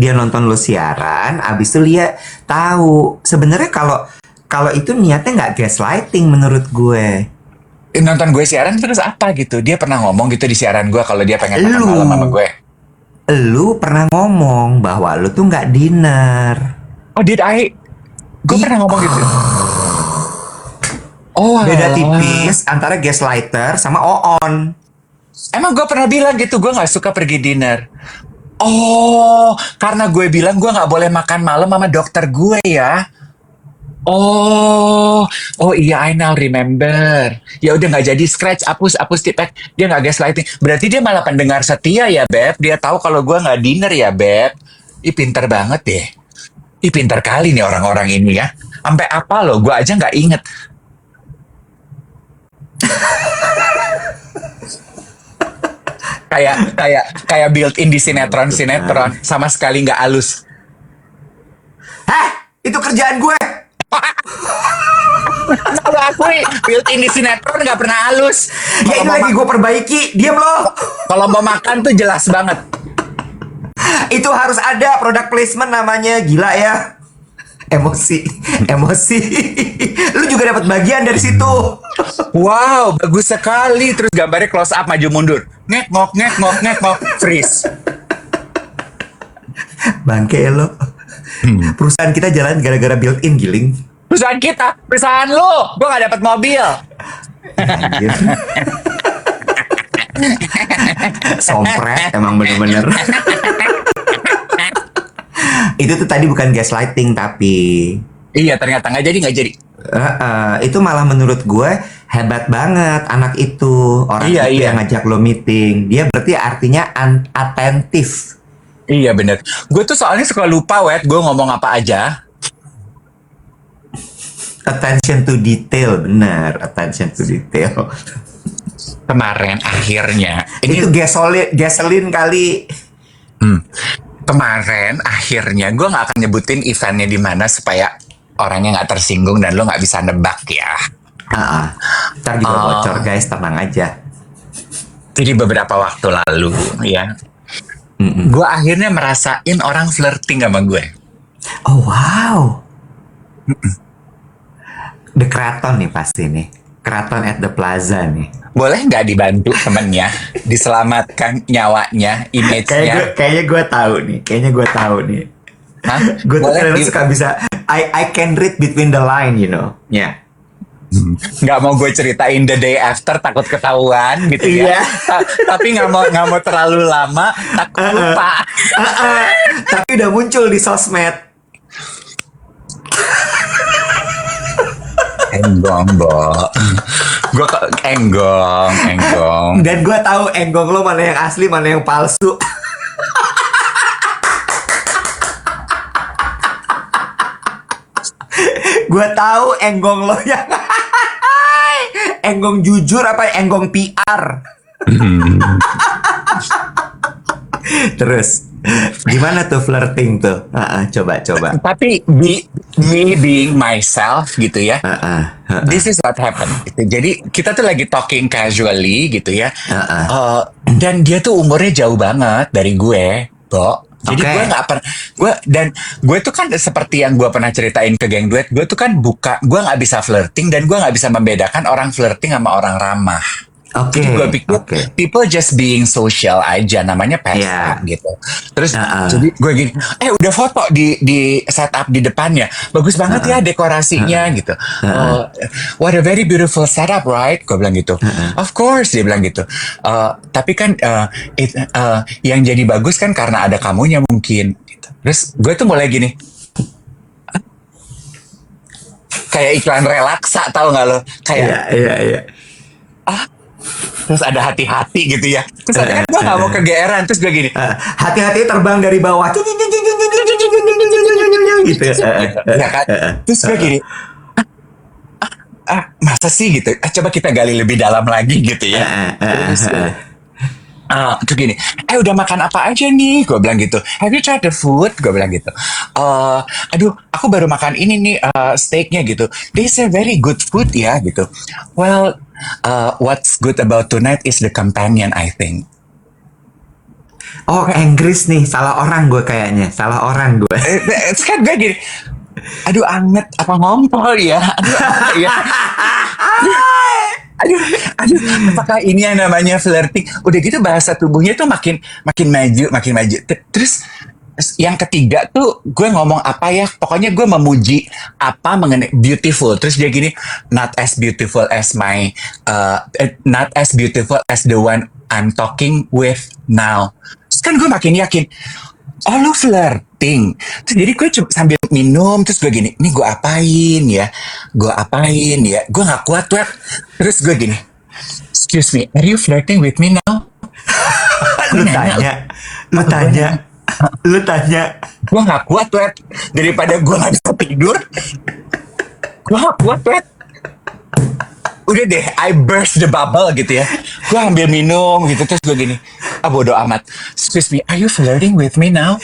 abis itu dia tahu. Sebenarnya kalau kalau itu niatnya nggak gaslighting menurut gue. nonton gue siaran terus apa gitu. Dia pernah ngomong gitu di siaran gue kalau dia pengen makan Lu. malam sama gue. Lu pernah ngomong bahwa lu tuh nggak dinner. Oh, did I? Gue pernah ngomong gitu. Oh, Beda alah. tipis antara gaslighter sama oon. Emang gue pernah bilang gitu, gue nggak suka pergi dinner. Oh, karena gue bilang gue nggak boleh makan malam sama dokter gue ya. Oh, oh iya, I now remember. Ya udah nggak jadi, scratch, hapus tipek. Dia nggak gaslighting. Berarti dia malah pendengar setia ya, Beb. Dia tahu kalau gue nggak dinner ya, Beb. Ih, pinter banget deh. Ih, pinter kali nih orang-orang ini ya. Sampai apa loh, gue aja nggak inget. Kayak built-in di sinetron sama sekali nggak halus. Hah? Itu kerjaan gue. Nah, lo akui built-in di sinetron nggak pernah halus. Ya ini lagi gue perbaiki. Diam lo. Kalau mau makan tuh jelas banget. Itu harus ada product placement namanya. Gila ya. Emosi. Lu juga dapat bagian dari situ. Wow, bagus sekali. Terus gambarnya close up maju mundur. Ngek ngok, freeze. Bangke lo. Perusahaan kita jalan gara-gara built-in, Giling. Perusahaan lu. Gue nggak dapat mobil. Anjir. Sompret emang bener-bener. Itu tuh tadi bukan gaslighting tapi Iya, ternyata nggak jadi. itu malah menurut gue hebat banget anak itu. Orang Iya, itu iya. yang ngajak lo meeting. Dia berarti artinya atentif. Iya bener. Gue tuh soalnya suka lupa, Wet. Gue ngomong apa aja. Attention to detail, benar. Attention to detail. Kemarin akhirnya. Itu gasolin kali. Kemarin akhirnya gue nggak akan nyebutin eventnya di mana supaya orangnya nggak tersinggung dan lo nggak bisa nebak ya. Ntar juga bocor guys, tenang aja. Jadi beberapa waktu lalu ya, gue akhirnya merasain orang flirting sama gue. Oh wow. The Kraton nih pasti nih. Kraton at the Plaza nih. Boleh nggak dibantu temennya, diselamatkan nyawanya, image-nya? Kayaknya gue tahu nih. Hah? Gue tuh Boleh kadang suka bisa I can read between the line, you know. Ya. nggak mau gue ceritain the day after, takut ketahuan gitu ya. Iya. Tapi nggak mau terlalu lama, takut lupa. Tapi udah muncul di sosmed. Enggong, Bo. Gue enggong. Dan gue tahu enggong lo mana yang asli, mana yang palsu. Gue tahu enggong lo yang enggong jujur apa enggong PR. Terus gimana tuh flirting tuh? Coba. Tapi me being myself gitu ya. This is what happened. Gitu. Jadi kita tuh lagi talking casually gitu ya. Dan dia tuh umurnya jauh banget dari gue, Bo. Jadi gue nggak pernah, gue tuh kan seperti yang gue pernah ceritain ke geng duet, gue tuh kan gue nggak bisa flirting dan gue nggak bisa membedakan orang flirting sama orang ramah. Oke, Jadi gue pikir oke. people just being social aja, namanya pesta Ya. gitu. Terus Heeh. jadi gue gini, udah foto di setup di depannya, bagus banget ya dekorasinya gitu. Heeh. Oh, what a very beautiful setup, right? Gue bilang gitu. Of course dia bilang gitu. Tapi kan yang jadi bagus kan karena ada kamunya mungkin. Gitu. Terus gue tuh mulai gini, kayak iklan relaksa tahu nggak lo? Iya, Kayak iya, iya. terus ada hati-hati gitu ya. Terus tapi kan gue gak mau kegeeran. Terus gue gini, Hati-hati terbang dari bawah. Gitu. ya kan? Terus gue gini, masa sih gitu? Coba kita gali lebih dalam lagi gitu ya. Terus, terus gini, udah makan apa aja nih? Gue bilang gitu. Have you tried the food? Gue bilang gitu. Aduh, aku baru makan ini nih steaknya gitu. They say very good food ya gitu. Well, what's good about tonight is the companion, I think. Oh, Inggris nih, salah orang gue kayaknya, salah orang gue. Terus kan gue gini, aduh anget apa ngompol ya? Aduh apa ya? Aduh, apakah ini yang namanya flirting? Udah gitu bahasa tubuhnya tuh makin makin maju, makin maju. Terus yang ketiga tuh gue ngomong apa ya? Pokoknya gue memuji apa mengenai beautiful. Terus dia gini, not as beautiful as not as beautiful as the one I'm talking with now. Terus kan gue makin yakin, oh lu flirting. Terus jadi gue sambil minum, terus gue gini, ini gue apain ya? Gue apain ya? Gue gak kuat, web. Terus gue gini, excuse me, are you flirting with me now? Lu tanya, lu tanya, lu tanya. Gue gak kuat, web. Daripada gue gak bisa tidur, gue gak kuat, web. Udah deh, I burst the bubble gitu ya. Gue ambil minum gitu, terus gue gini, bodo amat. Excuse me, are you flirting with me now?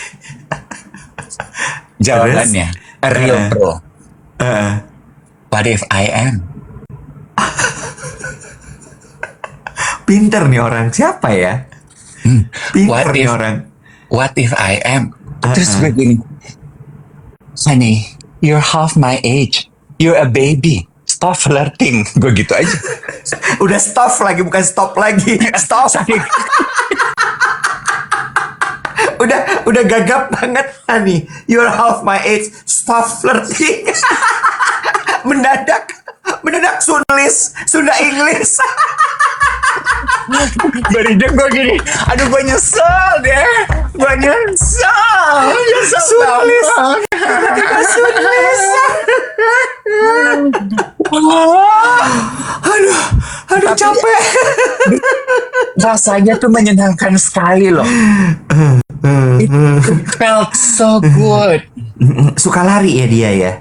Jawabannya, a real pro. What if I am? Pinter nih orang, siapa ya? Pinter What nih if- orang. What if I am? Terus gue gini, honey, you're half my age. You're a baby. Stop flirting. Gue gitu aja. Udah stop lagi, bukan stop lagi. Stop. udah gagap banget, honey. You're half my age. Stop flirting. mendadak Sunlis, Sunda English. Baridnya gue gini, aduh gue nyesel deh. Gue nyesel. Sunlis. Tiba-tiba Sunlis. Aduh capek. Rasanya tuh menyenangkan sekali loh. It felt so good. Suka lari ya dia ya.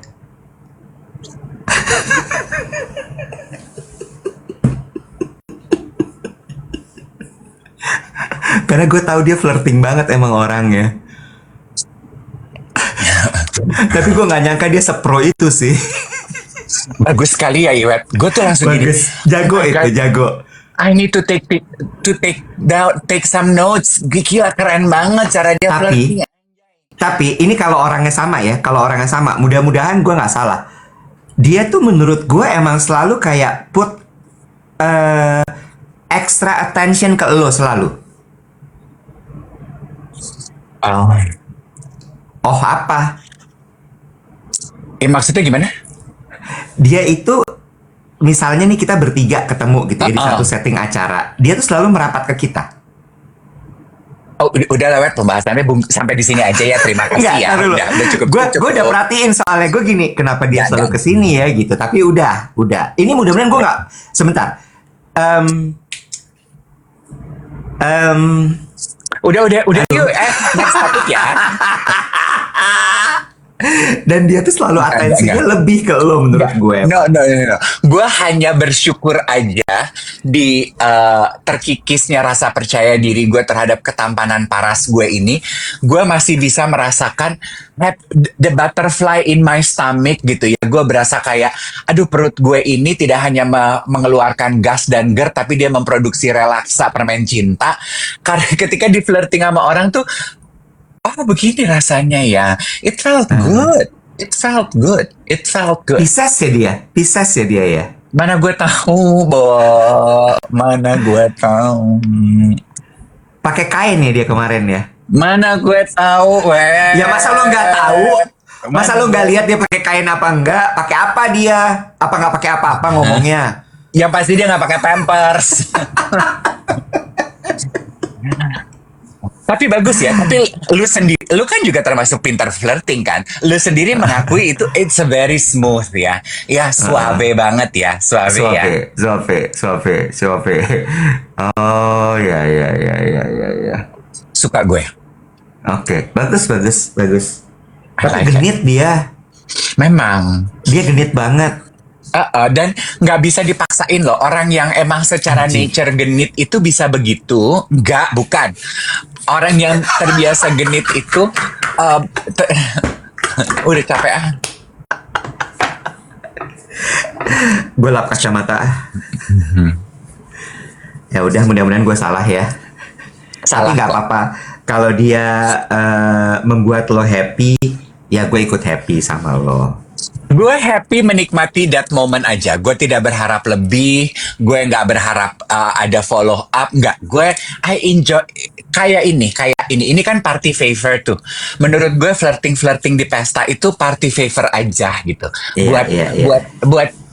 Karena gue tahu dia flirting banget emang orangnya. Tapi gue nggak nyangka dia sepro itu sih. Bagus sekali ya Iwet. Gue tuh langsung gini. Bagus, jago itu, jago. I need to take some notes. Gila keren banget cara dia flirting. Tapi ini kalau orangnya sama ya, mudah-mudahan gue nggak salah. Dia tuh menurut gue emang selalu kayak put extra attention ke lo selalu. Oh apa? Maksudnya gimana? Dia itu misalnya nih kita bertiga ketemu gitu ya di satu setting acara, dia tuh selalu merapat ke kita. Oh, udah lewat pembahasannya sampai di sini aja ya. Terima kasih Enggak, ya. dulu. Udah cukup. Gue udah perhatiin soalnya gue gini, kenapa dia selalu kesini ya gitu. Tapi udah. Ini mudah-mudahan gue nggak. Sebentar. Udah yuk. Next topik ya. Dan dia tuh selalu atensinya lebih ke lo menurut gue. No. Gue hanya bersyukur aja di terkikisnya rasa percaya diri gue terhadap ketampanan paras gue ini. Gue masih bisa merasakan the butterfly in my stomach gitu ya. Gue berasa kayak, aduh perut gue ini tidak hanya mengeluarkan gas dan GERD, tapi dia memproduksi relaksa permen cinta. Karena ketika di flirting sama orang tuh, oh begini rasanya ya. It felt good. Pisces ya dia ya. Mana gue tahu, Bo. Mana gue tahu. Pakai kain ya dia kemarin ya. Mana gue tahu, weh. Ya masa lo nggak tahu? Masa lo nggak lihat dia pakai kain apa enggak? Pakai apa dia? Apa nggak pakai apa-apa ngomongnya? Yang pasti dia nggak pakai pampers. Tapi bagus ya. Tapi lu sendiri, lu kan juga termasuk pintar flirting kan. Lu sendiri mengakui itu it's a very smooth ya. Ya suave banget ya, suave ya. Suave. Oh ya. Suka gue. Oke, bagus. I Tapi like genit dia. Memang. Dia genit banget. Dan nggak bisa dipaksain loh. Orang yang emang secara Anjing. nature genit itu bisa begitu. Bukan. Orang yang terbiasa genit itu udah capek ah. Gue lap kacamata. Ya udah, mudah-mudahan gue salah ya. Salah Tapi nggak kok. apa-apa. Kalau dia membuat lo happy, ya gue ikut happy sama lo. Gue happy menikmati that moment aja. Gue tidak berharap lebih. Gue nggak berharap ada follow up. Nggak. Gue I enjoy kayak ini. Ini kan party favor tuh. Menurut gue flirting di pesta itu party favor aja gitu. Iya.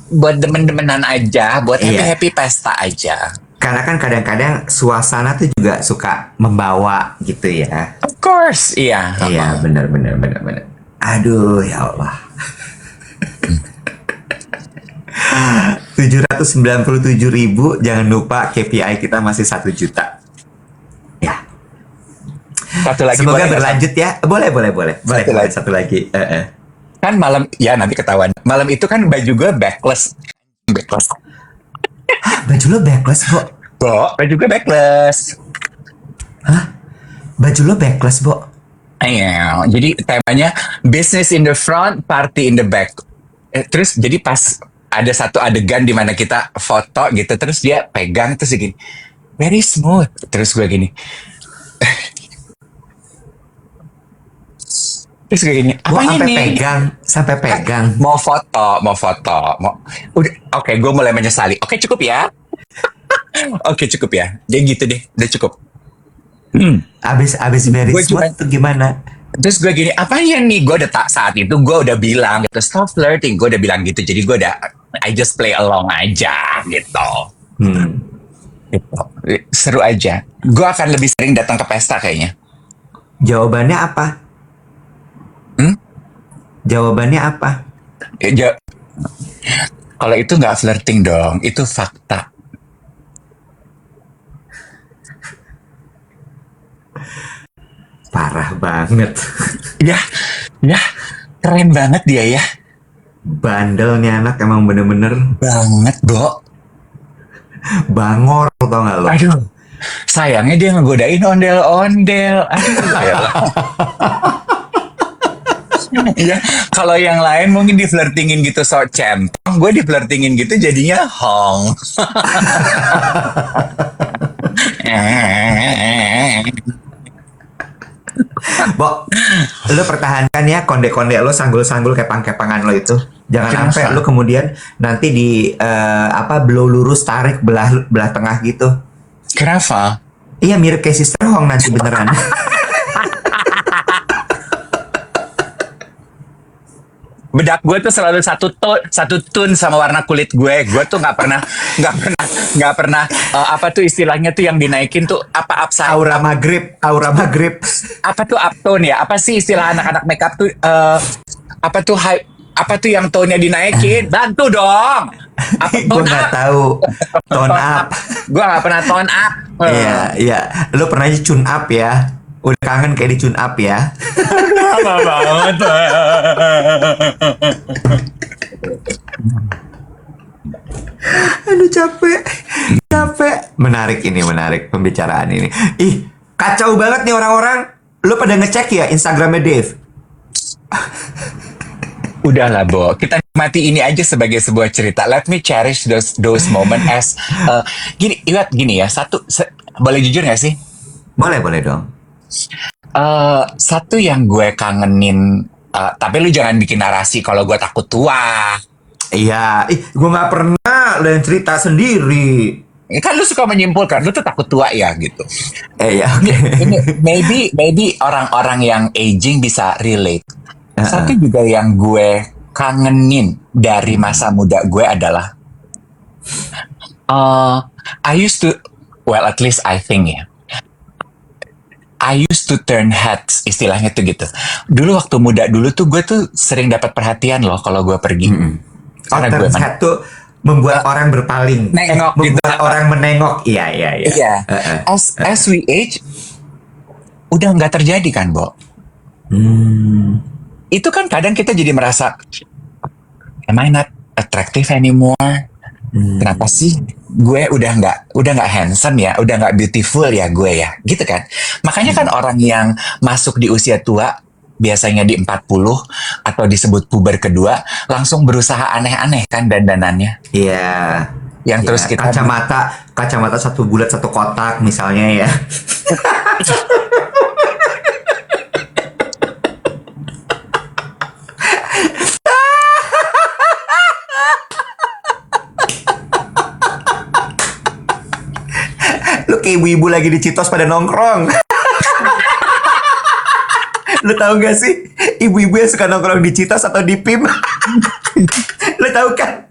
Buat demen-demenan aja. Buat Iya. happy pesta aja. Karena kan kadang-kadang suasana tuh juga suka membawa gitu ya. Of course, iya. Iya, benar. Aduh, ya Allah. 797.000, jangan lupa KPI kita masih 1 juta. Ya. Satu lagi Semoga boleh nggak? berlanjut ya. Boleh. Satu lagi. Satu lagi. Kan malam, ya nanti ketahuan. Malam itu kan baju gue backless. Baju lo backless, Bo? Baju gue backless. Baju lo backless, Bo? Iya, jadi temanya business in the front, party in the back. Terus jadi pas ada satu adegan di mana kita foto gitu, terus dia pegang terus gini, very smooth. Terus gue gini, terus gue gini, Bo apa ini? sampai pegang. Mau foto. Udah, oke, gue mulai menyesali. Oke, cukup ya. Oke, cukup ya. Jadi gitu deh, udah cukup. Abis very Gue smooth cuma- tuh gimana? Terus gue gini, apanya nih? Gue udah saat itu gue udah bilang gitu, stop flirting. Gue udah bilang gitu, jadi gue udah I just play along aja gitu. Gitu. Seru aja. Gue akan lebih sering datang ke pesta kayaknya. Jawabannya apa? Hmm? Jawabannya apa? Kalau itu nggak flirting dong, itu fakta. Parah banget. Ya, keren banget dia ya. Bandelnya anak emang bener-bener Banget, Bo. bangor, tau gak lo? Aduh, sayangnya dia ngegodain ondel-ondel. Aduh, elah. Iya, kalau yang lain mungkin di flirtingin gitu so centang, gue di flirtingin gitu jadinya hong. Bo, lo pertahankan ya konde-konde lo, sanggul-sanggul kepang-kepangan lo itu. Jangan Kenapa? sampai lo kemudian nanti di blow lurus tarik belah tengah gitu. Kenapa? Iya, mirip kayak Sister Hong nanti beneran. Bedak gue tuh selalu satu tone sama warna kulit gue. Gue tuh nggak pernah apa tuh istilahnya tuh yang dinaikin tuh apa upside Aura maghrib. apa tuh uptone ya? Apa sih istilah anak-anak makeup tuh apa tuh high, apa tuh yang tone-nya dinaikin? Bantu dong. Apa Gue tone nggak up? tahu. Tone up. Gue nggak pernah tone up. Iya. Lo pernah aja tune up ya. Udah kangen kayak di tune up ya. Lama banget. Aduh, capek. Menarik pembicaraan ini. Ih, kacau banget nih orang-orang. Lo pada ngecek ya Instagramnya Dave? Udahlah, Bo. Kita nikmati ini aja sebagai sebuah cerita. Let me cherish those moment as gini ya. Boleh jujur gak sih? Boleh dong. Satu yang gue kangenin, tapi lu jangan bikin narasi kalau gue takut tua. Iya, gue nggak pernah. lo yang cerita sendiri. Kan lu suka menyimpulkan, lu tuh takut tua ya gitu. Ya oke. Maybe orang-orang yang aging bisa relate. Satu juga yang gue kangenin dari masa muda gue adalah I used to, well at least I think ya, I used to turn heads, istilahnya tuh gitu. Dulu waktu muda dulu tuh gue tuh sering dapat perhatian loh kalau gue pergi. Karena gue Turn head tuh membuat orang berpaling, nengok gitu. membuat orang menengok. Iya. Iya. As we age, udah nggak terjadi kan, Bo? Itu kan kadang kita jadi merasa, am I not attractive anymore? Kenapa sih gue udah nggak handsome ya, udah nggak beautiful ya gue ya, gitu kan? Makanya kan orang yang masuk di usia tua, biasanya di 40 atau disebut puber kedua, langsung berusaha aneh-aneh kan dandanannya. Iya. Yang terus kita kacamata satu bulat satu kotak misalnya ya. Lu kayak ibu-ibu lagi di Citos pada nongkrong. Lu tahu gak sih ibu-ibu yang suka nongkrong di Citos atau di PIM? Lu tahu kan?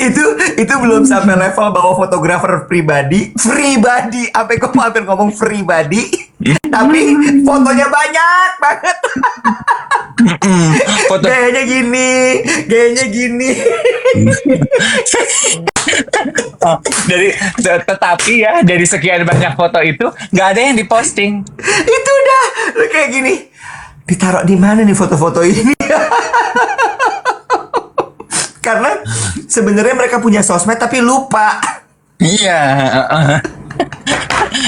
itu belum sampai level bawa fotografer pribadi, apa gue hampir ngomong pribadi, tapi fotonya banyak banget. Gayanya gini. Tetapi ya dari sekian banyak foto itu nggak ada yang diposting. Itu udah lu kayak gini. Ditaruh di mana nih foto-foto ini? Karena sebenarnya mereka punya sosmed tapi lupa. Iya.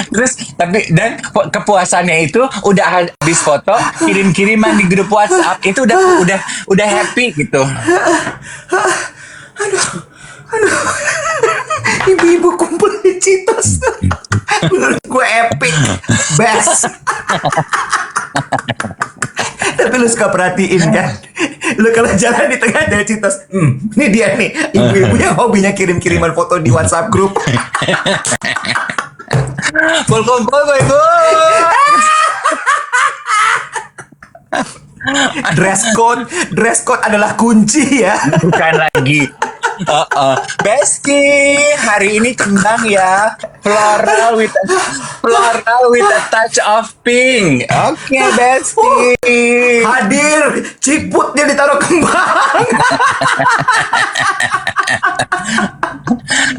Terus dan kepuasannya itu udah habis foto, kirim-kiriman di grup WhatsApp itu udah happy gitu. Aduh. Ibu-ibu kumpul di Citos. Menurut gue epic, best. Tapi lu suka perhatiin kan, lu kalau jalan di tengah dari Citos, ini dia nih ibu-ibu yang hobinya kirim-kiriman foto di WhatsApp grup. Kumpul. Dress code adalah kunci ya. Bukan lagi. Besti, hari ini tendang ya. Floral with a touch of pink. Oke, Besti. Hadir, ciputnya ditaruh kembang.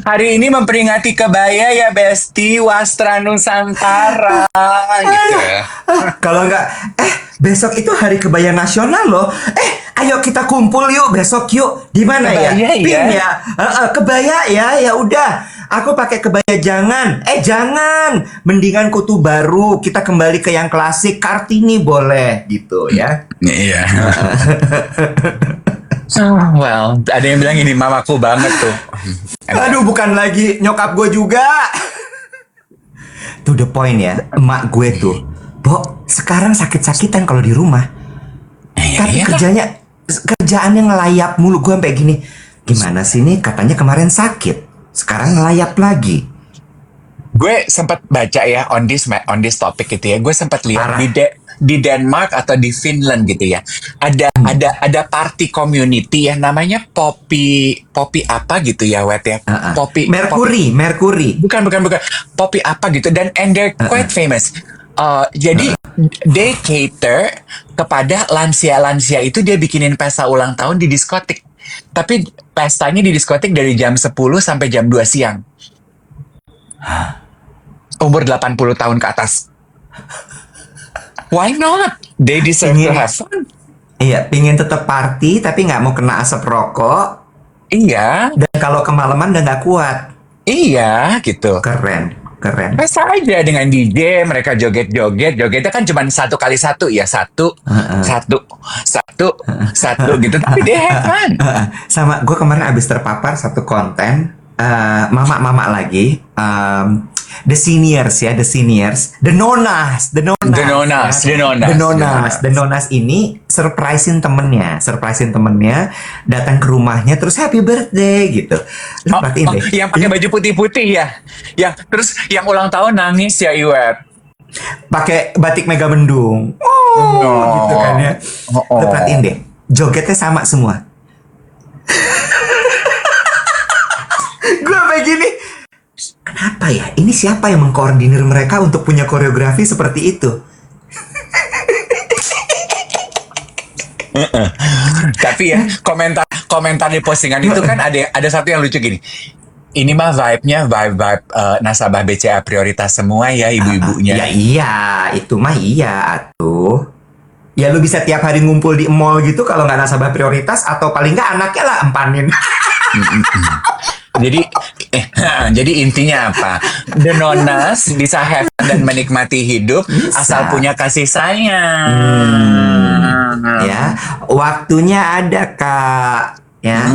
Hari ini memperingati kebaya ya, Besti, Wastra Nusantara gitu. Kalau enggak, besok itu hari kebaya nasional loh. Ayo kita kumpul yuk besok yuk. Di mana ya? PIM ya. Kebaya ya. Ya udah. Aku pakai kebaya jangan. Jangan. Mendingan kutu baru. Kita kembali ke yang klasik. Kartini boleh gitu ya. Iya. Well, ada yang bilang ini mamaku banget tuh. Aduh, bukan lagi nyokap gue juga. To the point ya. Emak gue tuh, Bo, sekarang sakit-sakitan kalau di rumah. Tapi kerjaannya ngelayap mulu. Gue sampai gini, gimana sih nih, katanya kemarin sakit, sekarang ngelayap lagi. Gue sempat baca ya on this topic gitu ya. Gue sempat lihat di Denmark atau di Finland gitu ya. Ada party community ya, namanya Poppy apa gitu ya, Wet ya. Poppy Mercury. Bukan. Poppy apa gitu, dan they're quite famous. Jadi they cater kepada lansia-lansia itu, dia bikinin pesta ulang tahun di diskotik. Tapi pestanya di diskotik dari jam 10 sampai jam 2 siang. Umur 80 tahun ke atas. Why not? They deserve to have fun. Iya, pingin tetap party tapi nggak mau kena asap rokok. Iya. Dan kalau kemalaman udah nggak kuat. Iya, gitu. Keren. Pesta aja dengan DJ, mereka jogetnya kan cuma 1x1 ya, satu gitu, tapi they have fun. Sama gue kemarin abis terpapar satu konten, mama lagi, the seniors ya, the nonas, the nonas ini surprisein temennya, datang ke rumahnya terus happy birthday gitu. Lu perhatiin deh. Yang pakai baju putih-putih ya. Yang terus yang ulang tahun nangis ya Iwet. Pakai batik Mega Mendung. Gitu kan ya. Lu perhatiin deh, jogetnya sama semua. Gue kayak gini. Kenapa ya? Ini siapa yang mengkoordinir mereka untuk punya koreografi seperti itu? Tapi ya komentar di postingan itu kan ada satu yang lucu gini. Ini mah vibe nasabah BCA prioritas semua ya ibu-ibunya. Ya iya, itu mah iya atuh. Ya lu bisa tiap hari ngumpul di mall gitu kalau nggak nasabah prioritas, atau paling nggak anaknya lah empanin. Jadi intinya apa? The Nonas bisa have fun dan menikmati hidup asal punya kasih sayang. Ya, waktunya ada Kak. Ya.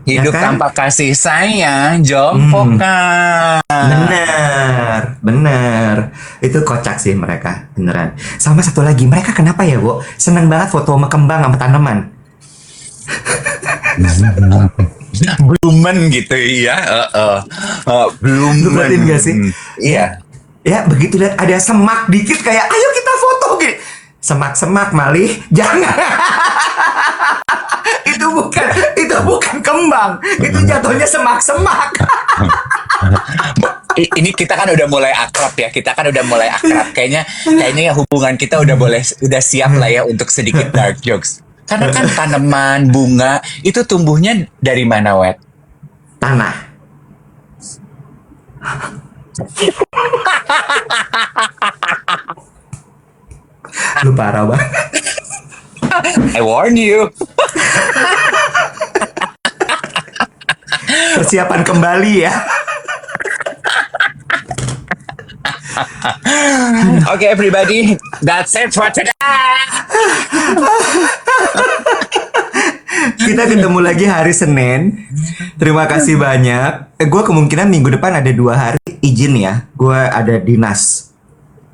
Hidup Ya kan? tanpa kasih sayang jongkok Kak. Bener. Itu kocak sih mereka, beneran. Sama satu lagi, mereka kenapa ya, Bu? Seneng banget foto sama kembang sama tanaman. Blumen gitu ya. Blumen. Lu perhatiin gak sih? Iya. Ya, begitu lihat ada semak dikit kayak, ayo kita foto gitu. Semak-semak malih, jangan. itu bukan kembang, itu jatuhnya semak-semak. Ini kita kan udah mulai akrab ya. Kayaknya hubungan kita udah siap lah ya untuk sedikit dark jokes. Karena kan tanaman, bunga itu tumbuhnya dari mana, Wet? Tanah. Lu parah banget. I warn you. Persiapan kembali ya. Okay, everybody, that's it for today. Kita ketemu lagi hari Senin. Terima kasih banyak. Gue kemungkinan minggu depan ada 2 hari izin ya. Gue ada dinas.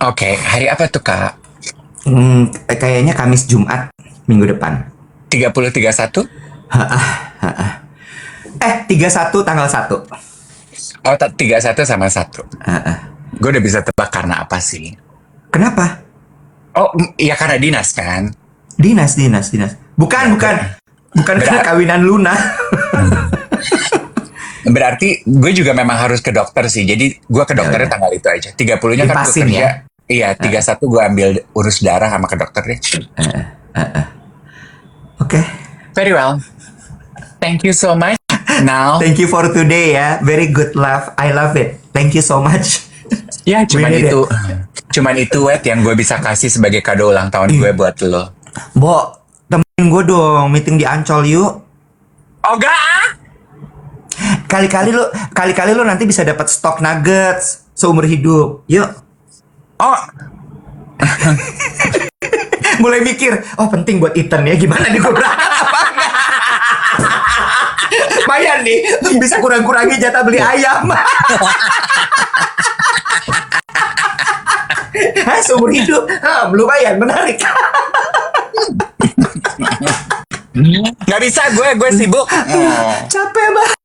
Oke, hari apa tuh Kak? Kayaknya Kamis Jumat minggu depan. 30-31? 31 tanggal 1. Oh, 31 sama 1. Gue udah bisa tebak karena apa sih? Kenapa? Oh, ya karena dinas kan? Dinas. Bukan karena kawinan Luna. Berarti gue juga memang harus ke dokter sih. Jadi gue ke dokternya tanggal itu aja. 30-nya kan gue Dipasin kerja. ya? Iya, 31 gue ambil urus darah sama ke dokter deh. Oke. Very well. Thank you so much. Now, Thank you for today ya. Very good laugh. I love it. Thank you so much. ya cuman We did itu. Cuman itu Wet yang gue bisa kasih sebagai kado ulang tahun gue buat lo. Bo, temenin gue dong meeting di Ancol yuk. Oh enggak? Kali-kali lu nanti bisa dapat stok nuggets seumur hidup. Yuk. Oh, Mulai mikir, oh penting buat Ethan ya, gimana nih gue berangkat apa enggak? Lumayan nih, bisa kurang-kurangi jatah beli ayam. Hah, seumur hidup, lumayan, menarik. nggak bisa gue sibuk. Capek banget.